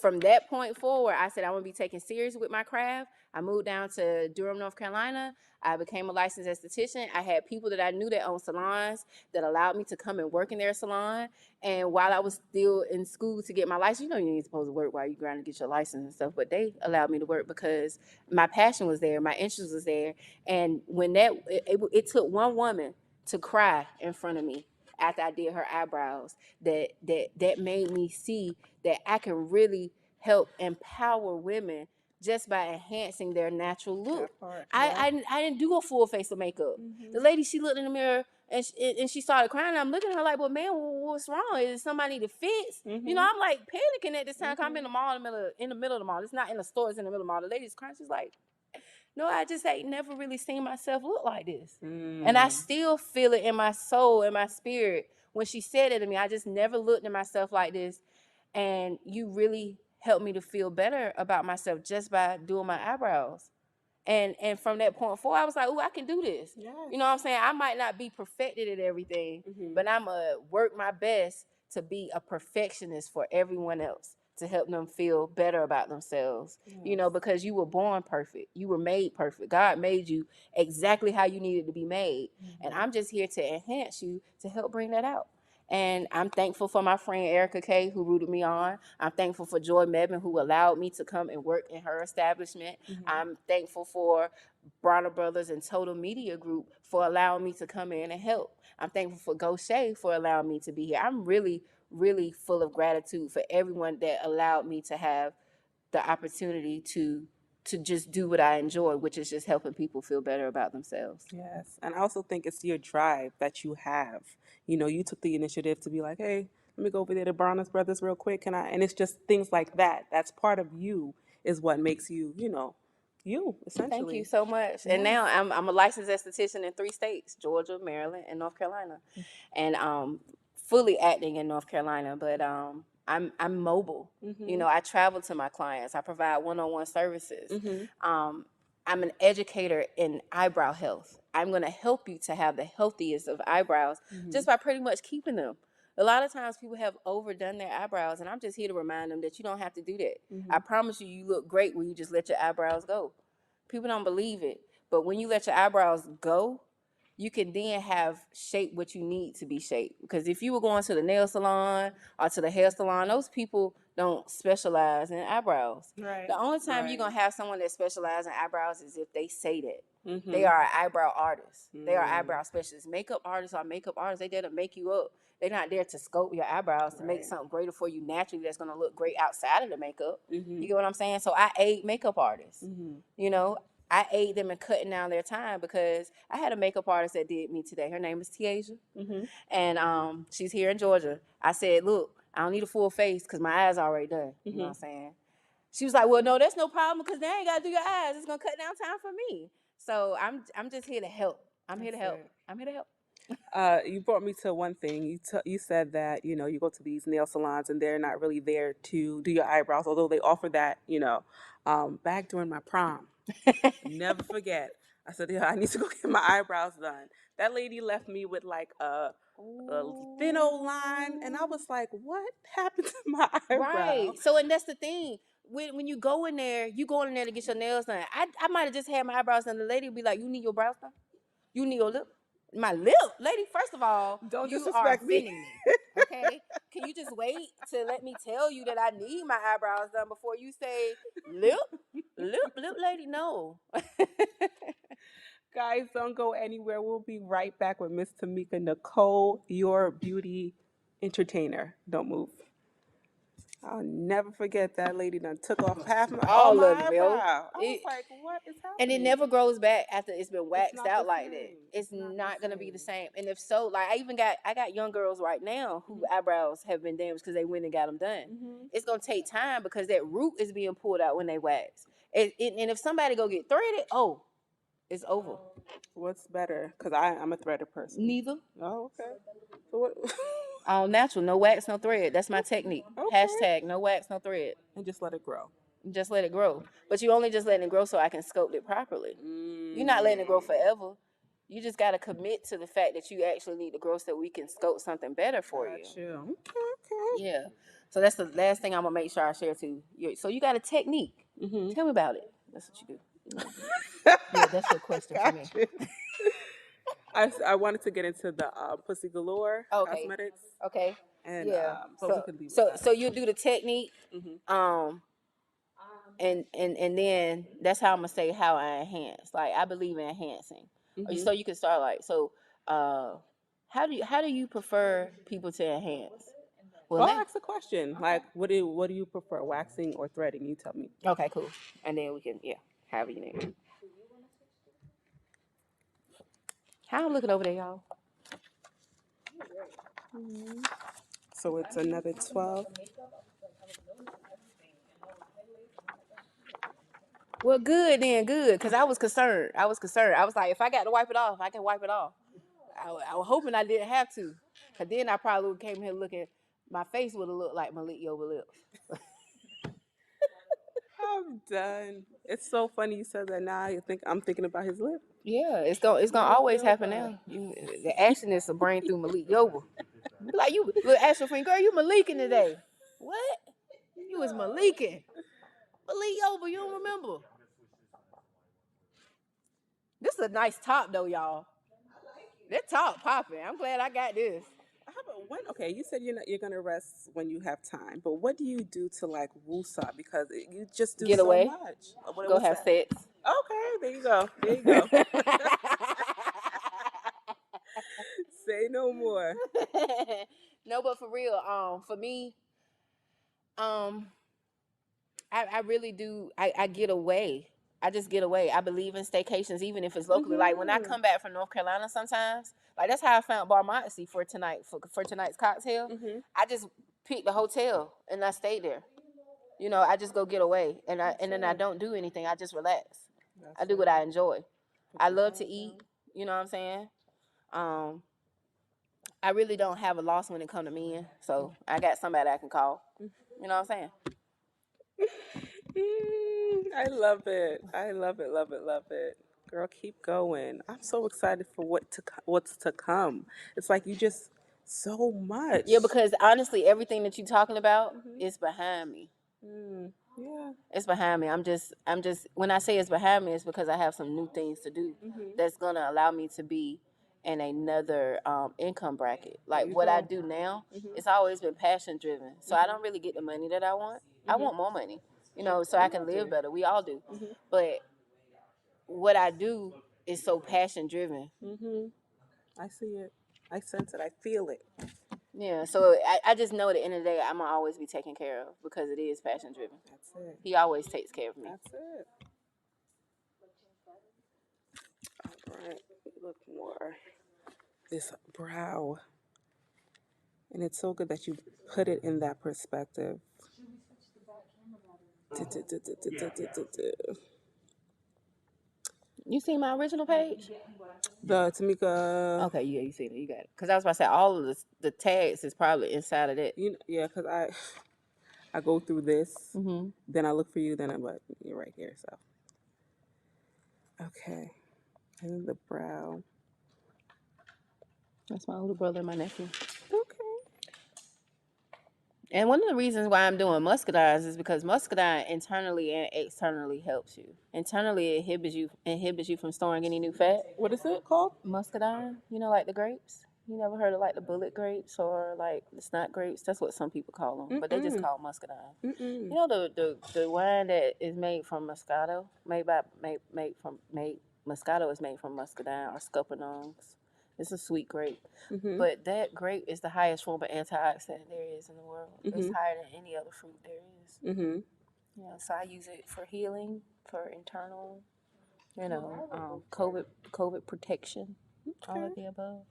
from that point forward, I said I want to be taken serious with my craft. I moved down to Durham, North Carolina. I became a licensed esthetician. I had people that I knew that owned salons that allowed me to come and work in their salon. And while I was still in school to get my license, you know, you ain't supposed to work while you're trying to get your license and stuff, but they allowed me to work because my passion was there, my interest was there. And when it took one woman to cry in front of me after I did her eyebrows, that made me see that I can really help empower women just by enhancing their natural look. I didn't do a full face of makeup. The lady, she looked in the mirror and she started crying. And I'm looking at her like, well, man, what's wrong? Is somebody to fix? You know, I'm like panicking at this time. I'm in the mall, in the middle of the mall. It's not in the store, it's in the middle of the mall. The lady's crying. She's like, no, I just ain't never really seen myself look like this. And I still feel it in my soul, in my spirit. When she said it to me, I just never looked at myself like this. And you really helped me to feel better about myself just by doing my eyebrows. And from that point forward, I was like, oh, I can do this. Yes. You know what I'm saying? I might not be perfected at everything, but I'm going to work my best to be a perfectionist for everyone else, to help them feel better about themselves. You know, because you were born perfect. You were made perfect. God made you exactly how you needed to be made. And I'm just here to enhance you to help bring that out. And I'm thankful for my friend Erica Kay, who rooted me on. I'm thankful for Joy Mebin, who allowed me to come and work in her establishment. I'm thankful for Bronner Brothers and Total Media Group for allowing me to come in and help. I'm thankful for Goshay for allowing me to be here. I'm really, really full of gratitude for everyone that allowed me to have the opportunity to just do what I enjoy, which is just helping people feel better about themselves. Yes. And I also think it's your drive that you have. You know, you took the initiative to be like, hey, let me go over there to Bronner's Brothers real quick. Can I? And it's just things like that. That's part of you is what makes you, you, essentially. Thank you so much. And now I'm a licensed esthetician in 3 states, Georgia, Maryland, and North Carolina. And fully acting in North Carolina, but I'm mobile. You know, I travel to my clients. I provide one-on-one services. I'm an educator in eyebrow health. I'm going to help you to have the healthiest of eyebrows just by pretty much keeping them. A lot of times people have overdone their eyebrows, and I'm just here to remind them that you don't have to do that. I promise you, you look great when you just let your eyebrows go. People don't believe it, but when you let your eyebrows go, you can then have shape what you need to be shaped. Because if you were going to the nail salon or to the hair salon, those people don't specialize in eyebrows. Right. The only time you're going to have someone that specializes in eyebrows is if they say that. They are an eyebrow artist. They are eyebrow specialists. Makeup artists are makeup artists. They there to make you up. They're not there to sculpt your eyebrows to make something greater for you naturally that's going to look great outside of the makeup. You get what I'm saying? So I aid makeup artists. You know, I aid them in cutting down their time because I had a makeup artist that did me today. Her name is Tiaja, and she's here in Georgia. I said, look, I don't need a full face because my eyes already done. You know what I'm saying? She was like, well, no, that's no problem because they ain't got to do your eyes. It's going to cut down time for me. So I'm just here to help. I'm here to help. I'm here to help. You brought me to one thing. You said that you go to these nail salons and they're not really there to do your eyebrows, although they offer that. Back during my prom, never forget. I said, yeah, I need to go get my eyebrows done. That lady left me with like a thin old line, and I was like, what happened to my eyebrow? Right. So, and that's the thing. When you go in there, you go in there to get your nails done. I might have just had my eyebrows done. The lady would be like, you need your brows done? You need your lip? My lip? Lady, first of all, Don't you are disrespect me. offending me. Okay? Can you just wait to let me tell you that I need my eyebrows done before you say lip? Lip lady? No. Guys, don't go anywhere. We'll be right back with Miss Tameka Nichole, your beauty entertainer. Don't move. I'll never forget that lady done took off half All my of them, yo. eyebrow. I was like, what is And happening? it never grows back after it's been waxed not out the like that. same. It's It's not not the gonna be the same. same. And if so, like I got young girls right now who eyebrows have been damaged because they went and got them done. It's gonna take time because that root is being pulled out when they wax. And if somebody go get threaded, oh, it's over. What's better? Because I'm a threaded person. Neither. Oh, okay. So what? All natural, no wax, no thread. That's my technique. Okay. Hashtag no wax, no thread. And just let it grow. Just let it grow. But you only just letting it grow so I can sculpt it properly. You're not letting it grow forever. You just got to commit to the fact that you actually need to grow so we can sculpt something better for you. Okay. Yeah. So that's the last thing I'm going to make sure I share too. So you got a technique. Tell me about it. That's what you do. Yeah, that's your question for me. I wanted to get into the Pussy Galore cosmetics. Okay. And, Yeah. but we could leave so you do the technique. And then that's how I'm gonna say how I enhance. Like I believe in enhancing. So you can start like how do you prefer people to enhance? Well, I'll ask a question. Like, what do you prefer, waxing or threading? You tell me. Okay, cool. And then we can however you need it. How I'm looking over there, y'all. So it's another 12. Well, good then, good. Cause I was concerned. I was like, if I got to wipe it off, I can wipe it off. I was hoping I didn't have to. Cause then I probably would came here looking. My face would have looked like Malik Yoba lips. I'm done. It's so funny you said that now. I'm thinking about his lip. Yeah, it's gonna always happen now. The ashiness will bring through Malik Yoba. Like you, look, ask your friend, girl, you Maliking today? What? You was Maliking? Malik Yoba, you don't remember? This is a nice top though, y'all. That top popping. I'm glad I got this. Okay, you said you're gonna rest when you have time, but what do you do to like woosah? Because you just do Get so away. much. Go have sex. Okay, there you go. There you go. Say no more. No, but for real, for me, I really do. I get away. I just get away. I believe in staycations, even if it's locally. Like when I come back from North Carolina, sometimes, like that's how I found Bar Moxie for tonight for tonight's cocktail. I just picked the hotel and I stayed there. I just go get away, and then I don't do anything. I just relax. I do what I enjoy. I love to eat. You know what I'm saying? I really don't have a loss when it comes to men, so I got somebody I can call. You know what I'm saying? I love it. I love it. Love it. Love it. Girl, keep going. I'm so excited for what's to come. It's like you just so much. Yeah, because honestly, everything that you're talking about is behind me. Yeah, it's behind me. I'm just when I say it's behind me, it's because I have some new things to do that's gonna allow me to be in another income bracket. Like what I do now, it's always been passion driven. So I don't really get the money that I want. I want more money, so I can live better. We all do. But what I do is so passion driven. I see it. I sense it. I feel it. Yeah, so I just know at the end of the day, I'm going to always be taken care of because it is passion driven. That's it. He always takes care of me. That's it. All right. Look more. This brow. And it's so good that you put it in that perspective. You see my original page? The Tameka. Okay, yeah, you see it. You got it. Because I was about to say all of the tags is probably inside of that. Yeah, because I go through this, Mm-hmm. then I look for you, but you're right here. So okay, and then the brow. That's my older brother and my nephew. Okay. And one of the reasons why I'm doing muscadines is because muscadine internally and externally helps you. Internally, it inhibits you from storing any new fat. What is it called? Muscadine, you know, like the grapes. You never heard of like the bullet grapes or like the snot grapes? That's what some people call them, but they just call muscadine. You know the wine that is made from Moscato, Moscato is made from muscadine or scuppernongs. It's a sweet grape, but that grape is the highest form of antioxidant there is in the world. It's higher than any other fruit there is. Yeah, so I use it for healing, for internal, COVID protection, all of the above.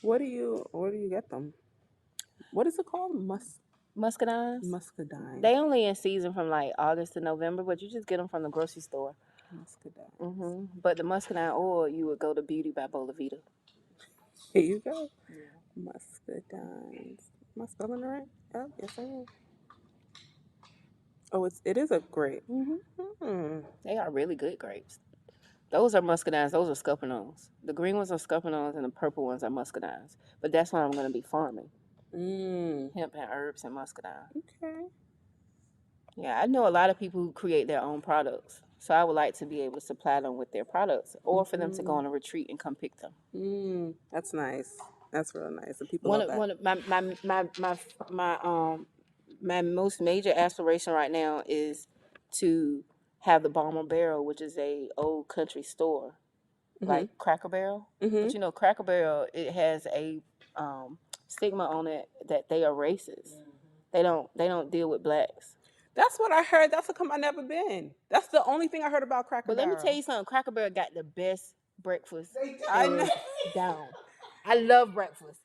Where do you get them? What is it called? Muscadines. Muscadine. They only in season from like August to November, but you just get them from the grocery store. Muscadine. But the muscadine oil, you would go to Beauty by Bolavita. Here you go. Yeah. Muscadines. Am I spelling it right? Oh, yes, I am. Oh, it is a grape. They are really good grapes. Those are muscadines. Those are scuppernongs. The green ones are scuppernongs and the purple ones are muscadines. But that's what I'm going to be farming. Hemp and herbs and muscadine. Okay. Yeah, I know a lot of people who create their own products. So I would like to be able to supply them with their products or for them to go on a retreat and come pick them. That's nice. That's real nice. And people love that. One of my most major aspiration right now is to have the Bomber Barrel, which is a old country store, like Cracker Barrel. But you know, Cracker Barrel, it has a stigma on it that they are racist. They don't deal with blacks. That's what I heard. That's how come I never been. That's the only thing I heard about Cracker Barrel. But let me tell you something. Cracker Barrel got the best breakfast I know. down. I love breakfast.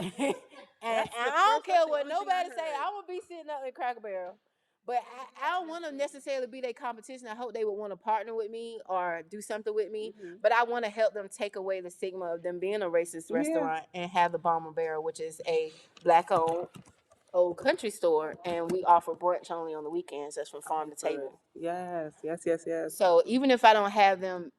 And I don't care what nobody say. I will be sitting up in Cracker Barrel. But I don't want to necessarily be their competition. I hope they would want to partner with me or do something with me. But I want to help them take away the stigma of them being a racist restaurant and have the Bomber Barrel, which is a black-owned old country store, and we offer brunch only on the weekends. That's from farm to table. Yes. So even if I don't have them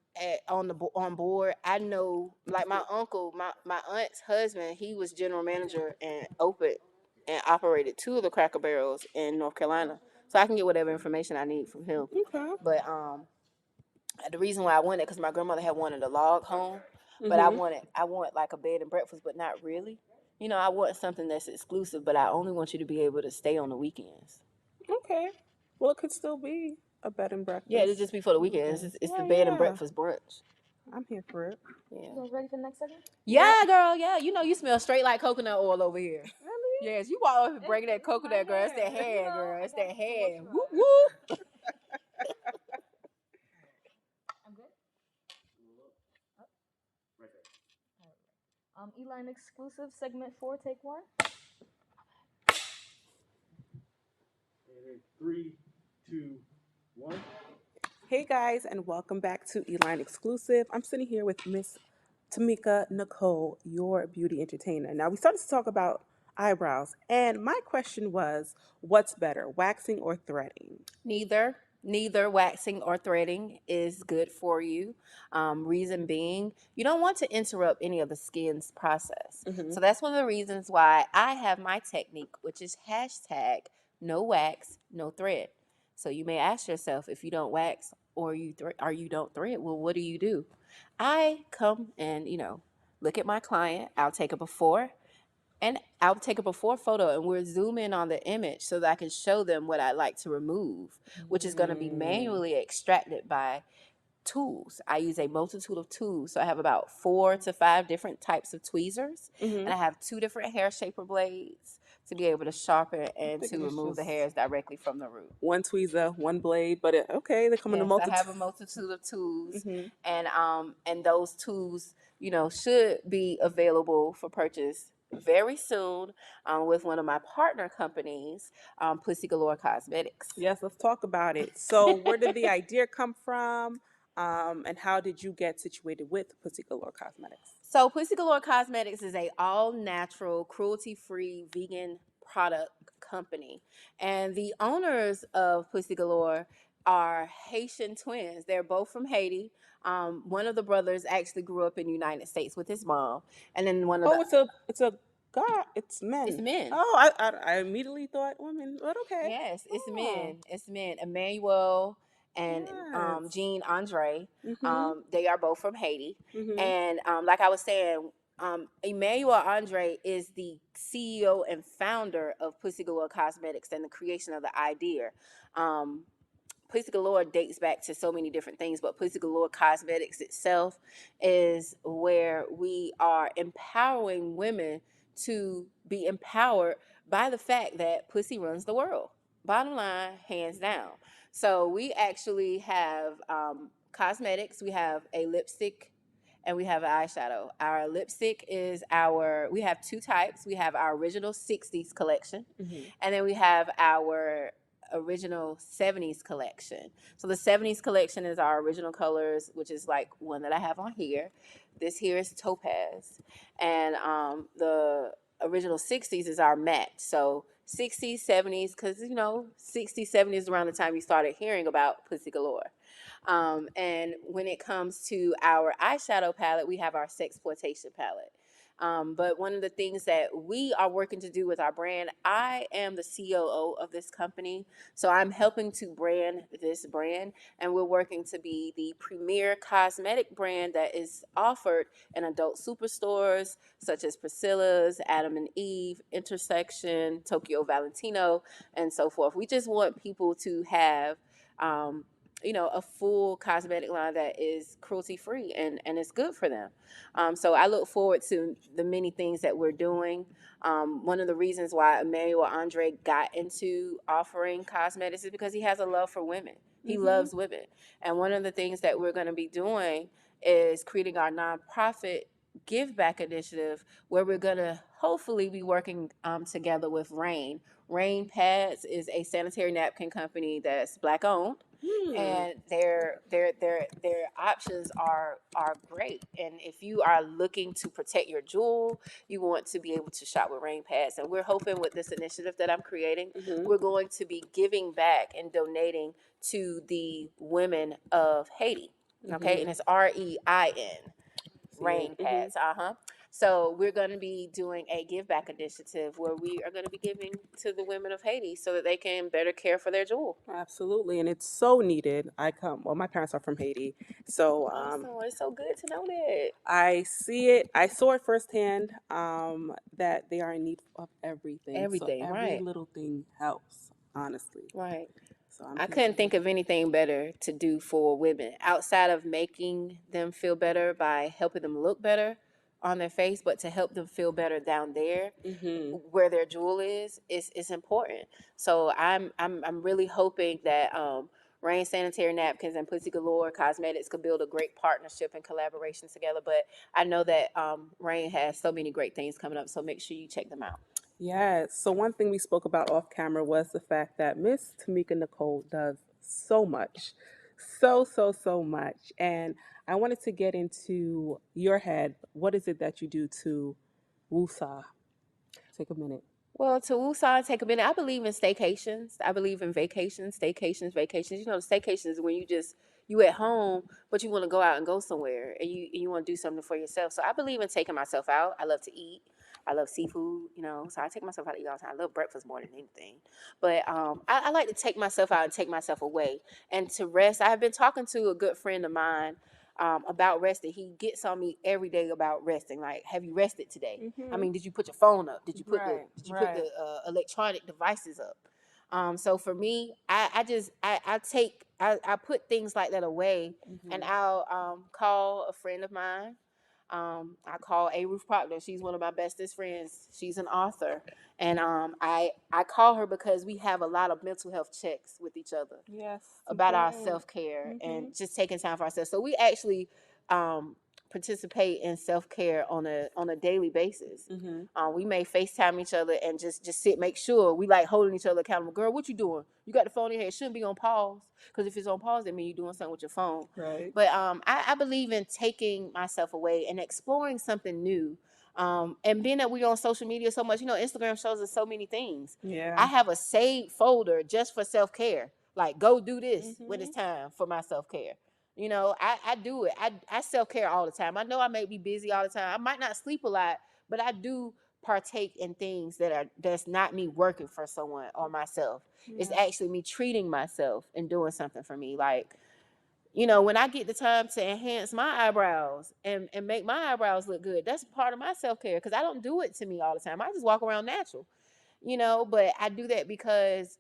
on board, I know, like my uncle, my aunt's husband, he was general manager and opened and operated 2 of the Cracker Barrels in North Carolina. So I can get whatever information I need from him. Okay. But the reason why I wanted it because my grandmother had wanted a log home, but I want like a bed and breakfast, but not really. You know, I want something that's exclusive, but I only want you to be able to stay on the weekends. Okay. Well, it could still be a bed and breakfast. Yeah, it'll just be for the weekends. It's the bed and breakfast brunch. I'm here for it. Yeah. You guys ready for the next segment? Yeah, girl. Yeah, you know you smell straight like coconut oil over here. Really? Yes, you walk over and break that coconut, girl. It's that hair, girl. It's that hair. Whoop whoop. I'm good. Eline exclusive segment 4, take 1. And in 3, 2, 1. Hey guys, and welcome back to Eline Exclusive. I'm sitting here with Miss Tameka Nichole, your beauty entertainer. Now we started to talk about eyebrows, and my question was, what's better, waxing or threading? Neither waxing or threading is good for you. Reason being, you don't want to interrupt any of the skin's process. So that's one of the reasons why I have my technique, which is hashtag no wax, no thread. So you may ask yourself, if you don't wax or you don't thread, well, what do? I come and, look at my client. I'll take a before photo and we'll zoom in on the image so that I can show them what I like to remove, which is going to be manually extracted by tools. I use a multitude of tools. So I have about 4 to 5 different types of tweezers, and I have 2 different hair shaper blades to be able to sharpen and to remove the hairs directly from the root. One tweezer, one blade, but they come in a multitude. I have a multitude of tools, and those tools, should be available for purchase very soon with one of my partner companies, Pussy Galore Cosmetics. Yes, let's talk about it. So, where did the idea come from? And how did you get situated with Pussy Galore Cosmetics? So Pussy Galore Cosmetics is a all natural, cruelty free vegan product company, and the owners of Pussy Galore are Haitian twins. They're both from Haiti. One of the brothers actually grew up in the United States with his mom, and then one of Oh, the it's a god. It's it's men. men. Oh, I immediately thought women, but okay. Yes, it's Oh, men. It's men. Emmanuel and yes. Jean Andre. Mhm. They are both from Haiti. Mhm. And like I was saying, Emmanuel Andre is the CEO and founder of Pussy Galore Cosmetics and the creation of the idea. Um, Pussy Galore dates back to so many different things, but Pussy Galore Cosmetics itself is where we are empowering women to be empowered by the fact that pussy runs the world. Bottom line, hands down. So we actually have cosmetics. We have a lipstick and we have an eyeshadow. Our lipstick is we have two types. We have our original 60s collection, Mhm. and then we have our original 70s collection. So the 70s collection is our original colors, which is like one that I have on here. This here is topaz. And the original 60s is our matte. So 60s, 70s, because 60s, 70s is around the time you started hearing about Pussy Galore. And when it comes to our eyeshadow palette, we have our sexploitation palette. But one of the things that we are working to do with our brand, I am the COO of this company. So I'm helping to brand this brand, and we're working to be the premier cosmetic brand that is offered in adult superstores such as Priscilla's, Adam and Eve, Intersection, Tokyo Valentino, and so forth. We just want people to have a full cosmetic line that is cruelty free and it's good for them. So I look forward to the many things that we're doing. One of the reasons why Emmanuel Andre got into offering cosmetics is because he has a love for women. He loves women. And one of the things that we're going to be doing is creating our nonprofit give back initiative where we're going to hopefully be working together with Rain. Rain Pads is a sanitary napkin company that's Black owned, and their options are great. And if you are looking to protect your jewel, you want to be able to shop with Rain Pads. And we're hoping with this initiative that I'm creating, we're going to be giving back and donating to the women of Haiti. Okay, and it's REIN. Rain Pads. So we're going to be doing a give back initiative where we are going to be giving to the women of Haiti so that they can better care for their jewel. Absolutely, and it's so needed. Well, my parents are from Haiti, so Awesome. It's so good to know that. I see it. I saw it firsthand. That they are in need of everything. Everything, so every right. little thing helps. Honestly, Right. so I couldn't think of anything better to do for women outside of making them feel better by helping them look better on their face, but to help them feel better down there where their jewel is important. So I'm really hoping that Rain Sanitary Napkins and Pussy Galore Cosmetics could build a great partnership and collaboration together. But I know that Rain has so many great things coming up, so make sure you check them out. Yes. So one thing we spoke about off camera was the fact that Miss Tameka Nichole does so much, so much, and I wanted to get into your head. What is it that you do to woosah? Take a minute. Well, to Woosah, take a minute. I believe in staycations. I believe in vacations, staycations, vacations. The staycations is when you at home, but you want to go out and go somewhere, and you want to do something for yourself. So I believe in taking myself out. I love to eat. I love seafood, so I take myself out to eat all the time. I love breakfast more than anything. But I like to take myself out and take myself away and to rest. I have been talking to a good friend of mine about resting. He gets on me every day about resting. Like, have you rested today? I mean, did you put your phone up? Did you put the electronic devices up? So for me, I put things like that away, and I'll call a friend of mine. I call A. Ruth Proctor. She's one of my bestest friends. She's an author, and I call her because we have a lot of mental health checks with each other. Yes. About our self care and just taking time for ourselves. So we actually participate in self-care on a daily basis. We may FaceTime each other and just sit, make sure we like holding each other accountable. Girl, what you doing? You got the phone in your head. It shouldn't be on pause, because if it's on pause, that means you're doing something with your phone. Right. But I believe in taking myself away and exploring something new. And being that we're on social media so much, Instagram shows us so many things. Yeah. I have a saved folder just for self-care. Like, go do this when it's time for my self-care. I do it. I self-care all the time. I know I may be busy all the time. I might not sleep a lot, but I do partake in things that's not me working for someone or myself. Yeah. It's actually me treating myself and doing something for me. Like, when I get the time to enhance my eyebrows and make my eyebrows look good, that's part of my self-care, because I don't do it to me all the time. I just walk around natural, but I do that because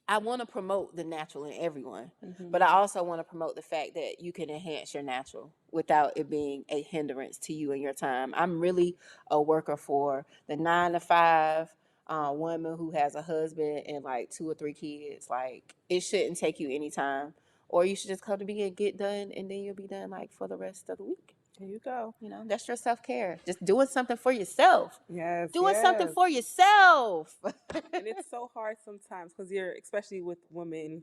I want to promote the natural in everyone, but I also want to promote the fact that you can enhance your natural without it being a hindrance to you and your time. I'm really a worker for the 9 to 5 woman who has a husband and like 2 or 3 kids. Like, it shouldn't take you any time, or you should just come to me and get done, and then you'll be done like for the rest of the week. There you go. That's your self-care. Just doing something for yourself. Yes. Doing something for yourself. And it's so hard sometimes, because especially with women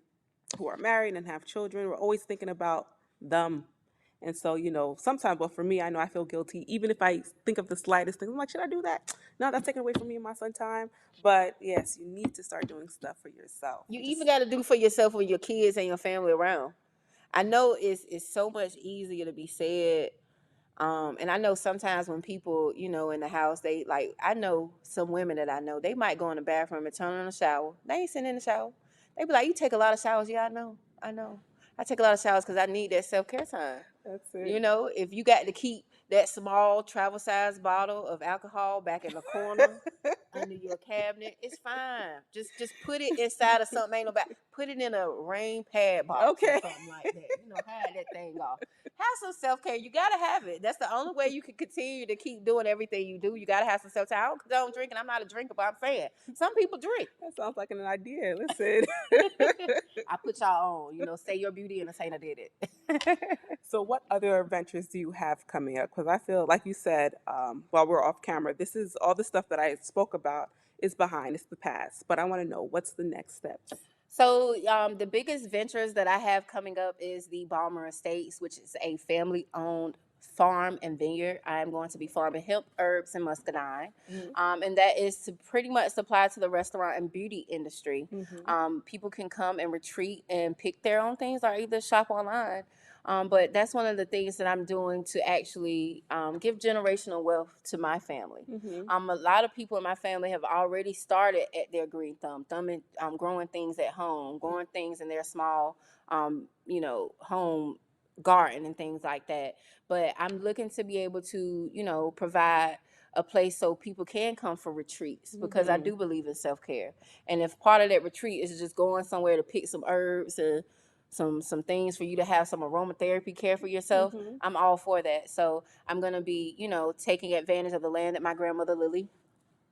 who are married and have children, we're always thinking about them. And so, sometimes, well, for me, I know I feel guilty. Even if I think of the slightest thing, I'm like, should I do that? No, that's taking away from me and my son time. But yes, you need to start doing stuff for yourself. You even got to do for yourself when your kids and your family around. I know it's so much easier to be said. And I know sometimes when people, in the house, they like, I know some women that I know, they might go in the bathroom and turn on the shower. They ain't sitting in the shower. They be like, you take a lot of showers. Yeah, I know. I take a lot of showers because I need that self-care time. That's it. If you got to keep that small travel size bottle of alcohol back in the corner under your cabinet, it's fine. Just put it inside of something. Ain't no back. Put it in a rain pad box or something like that. Hide that thing off. Have some self-care. You gotta have it. That's the only way you can continue to keep doing everything you do. You gotta have some self-care. I don't drink, and I'm not a drinker, but I'm saying some people drink. That sounds like an idea. Listen. I put y'all on. Say your beauty and a Saint did it. So what other adventures do you have coming up? Because I feel, like you said, while we're off camera, this is all the stuff that I spoke about is behind. It's the past. But I want to know, what's the next steps? So the biggest ventures that I have coming up is the Balmer Estates, which is a family-owned farm and vineyard. I'm going to be farming hemp, herbs, and muscadine. And that is to pretty much supply to the restaurant and beauty industry. People can come and retreat and pick their own things, or either shop online. But that's one of the things that I'm doing to actually give generational wealth to my family. A lot of people in my family have already started at their green thumb, growing things at home, growing things in their small, home garden and things like that. But I'm looking to be able to, provide a place so people can come for retreats, because I do believe in self-care. And if part of that retreat is just going somewhere to pick some herbs and some things for you to have some aromatherapy care for yourself, I'm all for that. So I'm going to be, taking advantage of the land that my grandmother Lily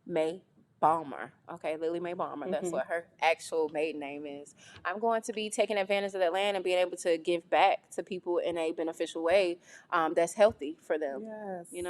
Mae Balmer. Okay, Lily Mae Balmer. That's what her actual maiden name is. I'm going to be taking advantage of that land and being able to give back to people in a beneficial way that's healthy for them. Yes.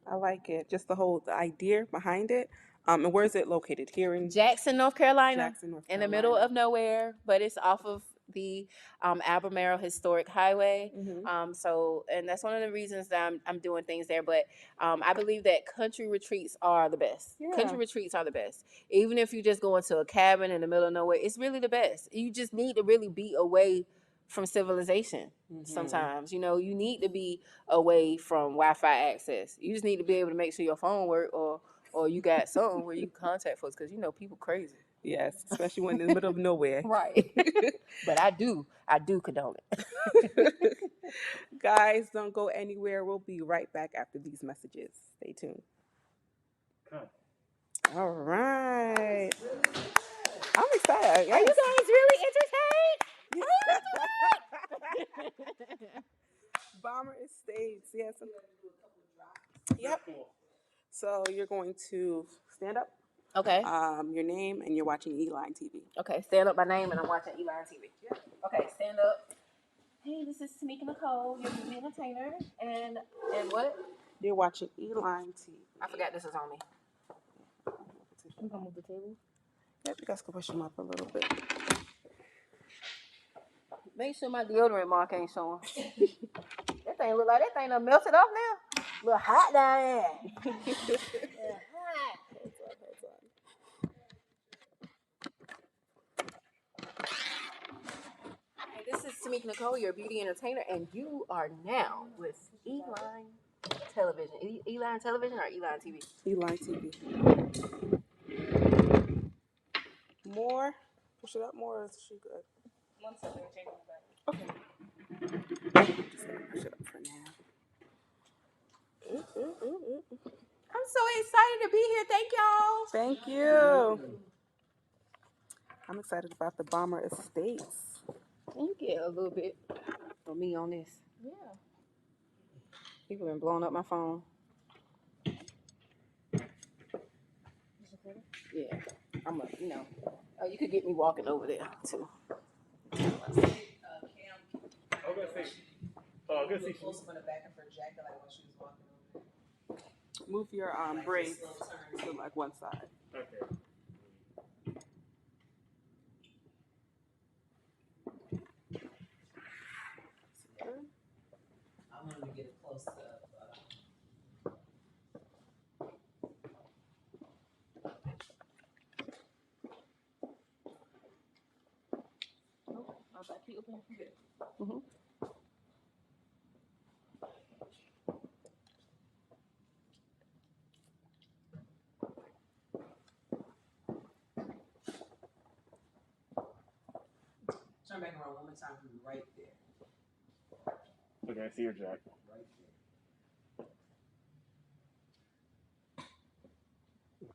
I like it. Just the idea behind it. And where is it located? Here in Jackson, North Carolina. Jackson, North Carolina. In the middle of nowhere, but it's off of the Albemarle Historic Highway. And that's one of the reasons that I'm doing things there. But I believe that country retreats are the best. Country retreats are the best. Even if you just go into a cabin in the middle of nowhere, it's really the best. You just need to really be away from civilization. Sometimes, you need to be away from Wi-Fi access. You just need to be able to make sure your phone work, or you got something where you can contact folks, because people crazy. Yes, especially when in the middle of nowhere. Right. But I do condone it. Guys, don't go anywhere. We'll be right back after these messages. Stay tuned. All right. I'm excited. Are you guys really entertained? Balmer Estates. Yes. Yep. So you're going to stand up. Okay. Your name, and you're watching Eline TV. Okay, stand up my name, and I'm watching Eline TV. Okay, stand up. Hey, this is Tameka Nichole, your beauty entertainer, and what? You're watching Eline TV. I forgot this is on me. You gonna move the table? Yep, you guys can push them up a little bit. Make sure my deodorant mark ain't showing. That thing look like that thing done melted off now. A little hot down there. Yeah, hot. Hey, this is Tameka Nichole, your beauty entertainer, and you are now with Eline Television. Eline Television or Eline TV? Eline TV. More? Push it up more, or is she good? 1 second, we're changing the back. Okay. Just gonna push it up for now. I'm so excited to be here. Thank y'all. Thank you. I'm excited about the Bomber Estates. Can you get a little bit of me on this? Yeah. People been blowing up my phone. Yeah, I'm a, you know. Oh, you could get me walking over there too. Cam, I'm gonna say. Oh, I'm gonna say. close up in the back of her jacket, like when she was walking over. Move your braids to like one side. Okay. I wanted to get a close up. Mm-hmm. Turn back around one more time for me, right there. Okay, I see your jack. Right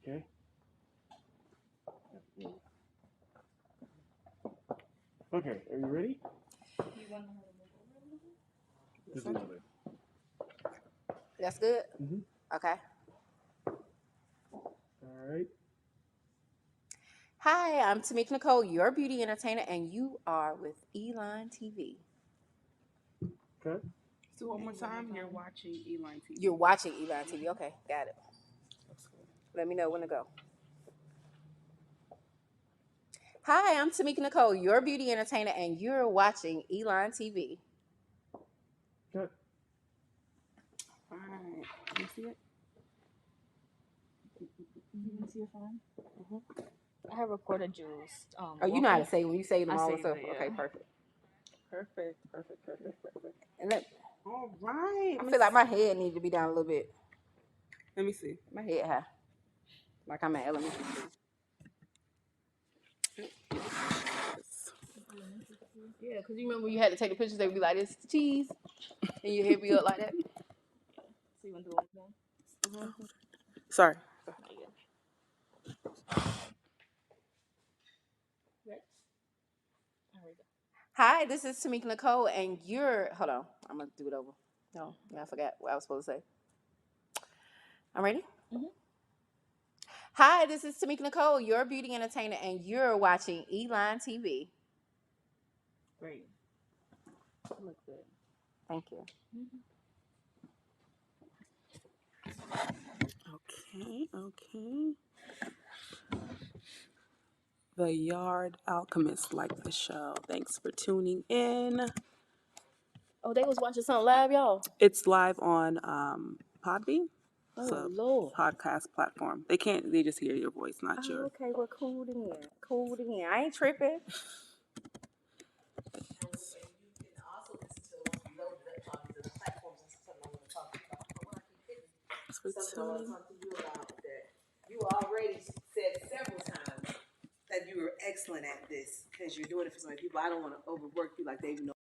there. Okay. Okay, are you ready? You want her to move over? Just another. That's good? Mm-hmm. Okay. All right. Hi, I'm Tameka Nichole, your beauty entertainer, and you are with Eline TV. Okay. So one more time, you're watching Eline TV. You're watching Eline TV. Okay, got it. Let me know when to go. Hi, I'm Tameka Nichole, your beauty entertainer, and you're watching Eline TV. Good. All right. Can you see it? You can see your phone? Mm-hmm. I have recorded Jules. Oh, you know how to say when you say them I all say and stuff. that, yeah. Okay, perfect. Perfect. And let, All right. I feel like my head needs to be down a little bit. Let me see. My head high. Like I'm at elementary school. Yeah, because you remember when you had to take the pictures, they would be like, this is cheese. And your head be up like that. So you want to do it again? Mm-hmm. Sorry. Hi, this is Tameka Nichole, and you're. Hold on, I'm gonna do it over. No, I forgot what I was supposed to say. I'm ready. Mm-hmm. Hi, this is Tameka Nichole, your beauty entertainer, and you're watching Eline TV. Great. Look good. Thank you. Okay. The Yard Alchemist liked the show. Thanks for tuning in. Oh, they was watching something live, y'all. It's live on Podbean. Oh, It's a Lord. podcast platform. They just hear your voice, not Oh, your. okay, well, cool then. I ain't tripping. And you can also listen to once we load it up on the platforms and something I want to talk about. But when I keep hitting something I want to talk to you about that you already said several times that you were excellent at this because you're doing it for so many people. I don't want to overwork you like they know.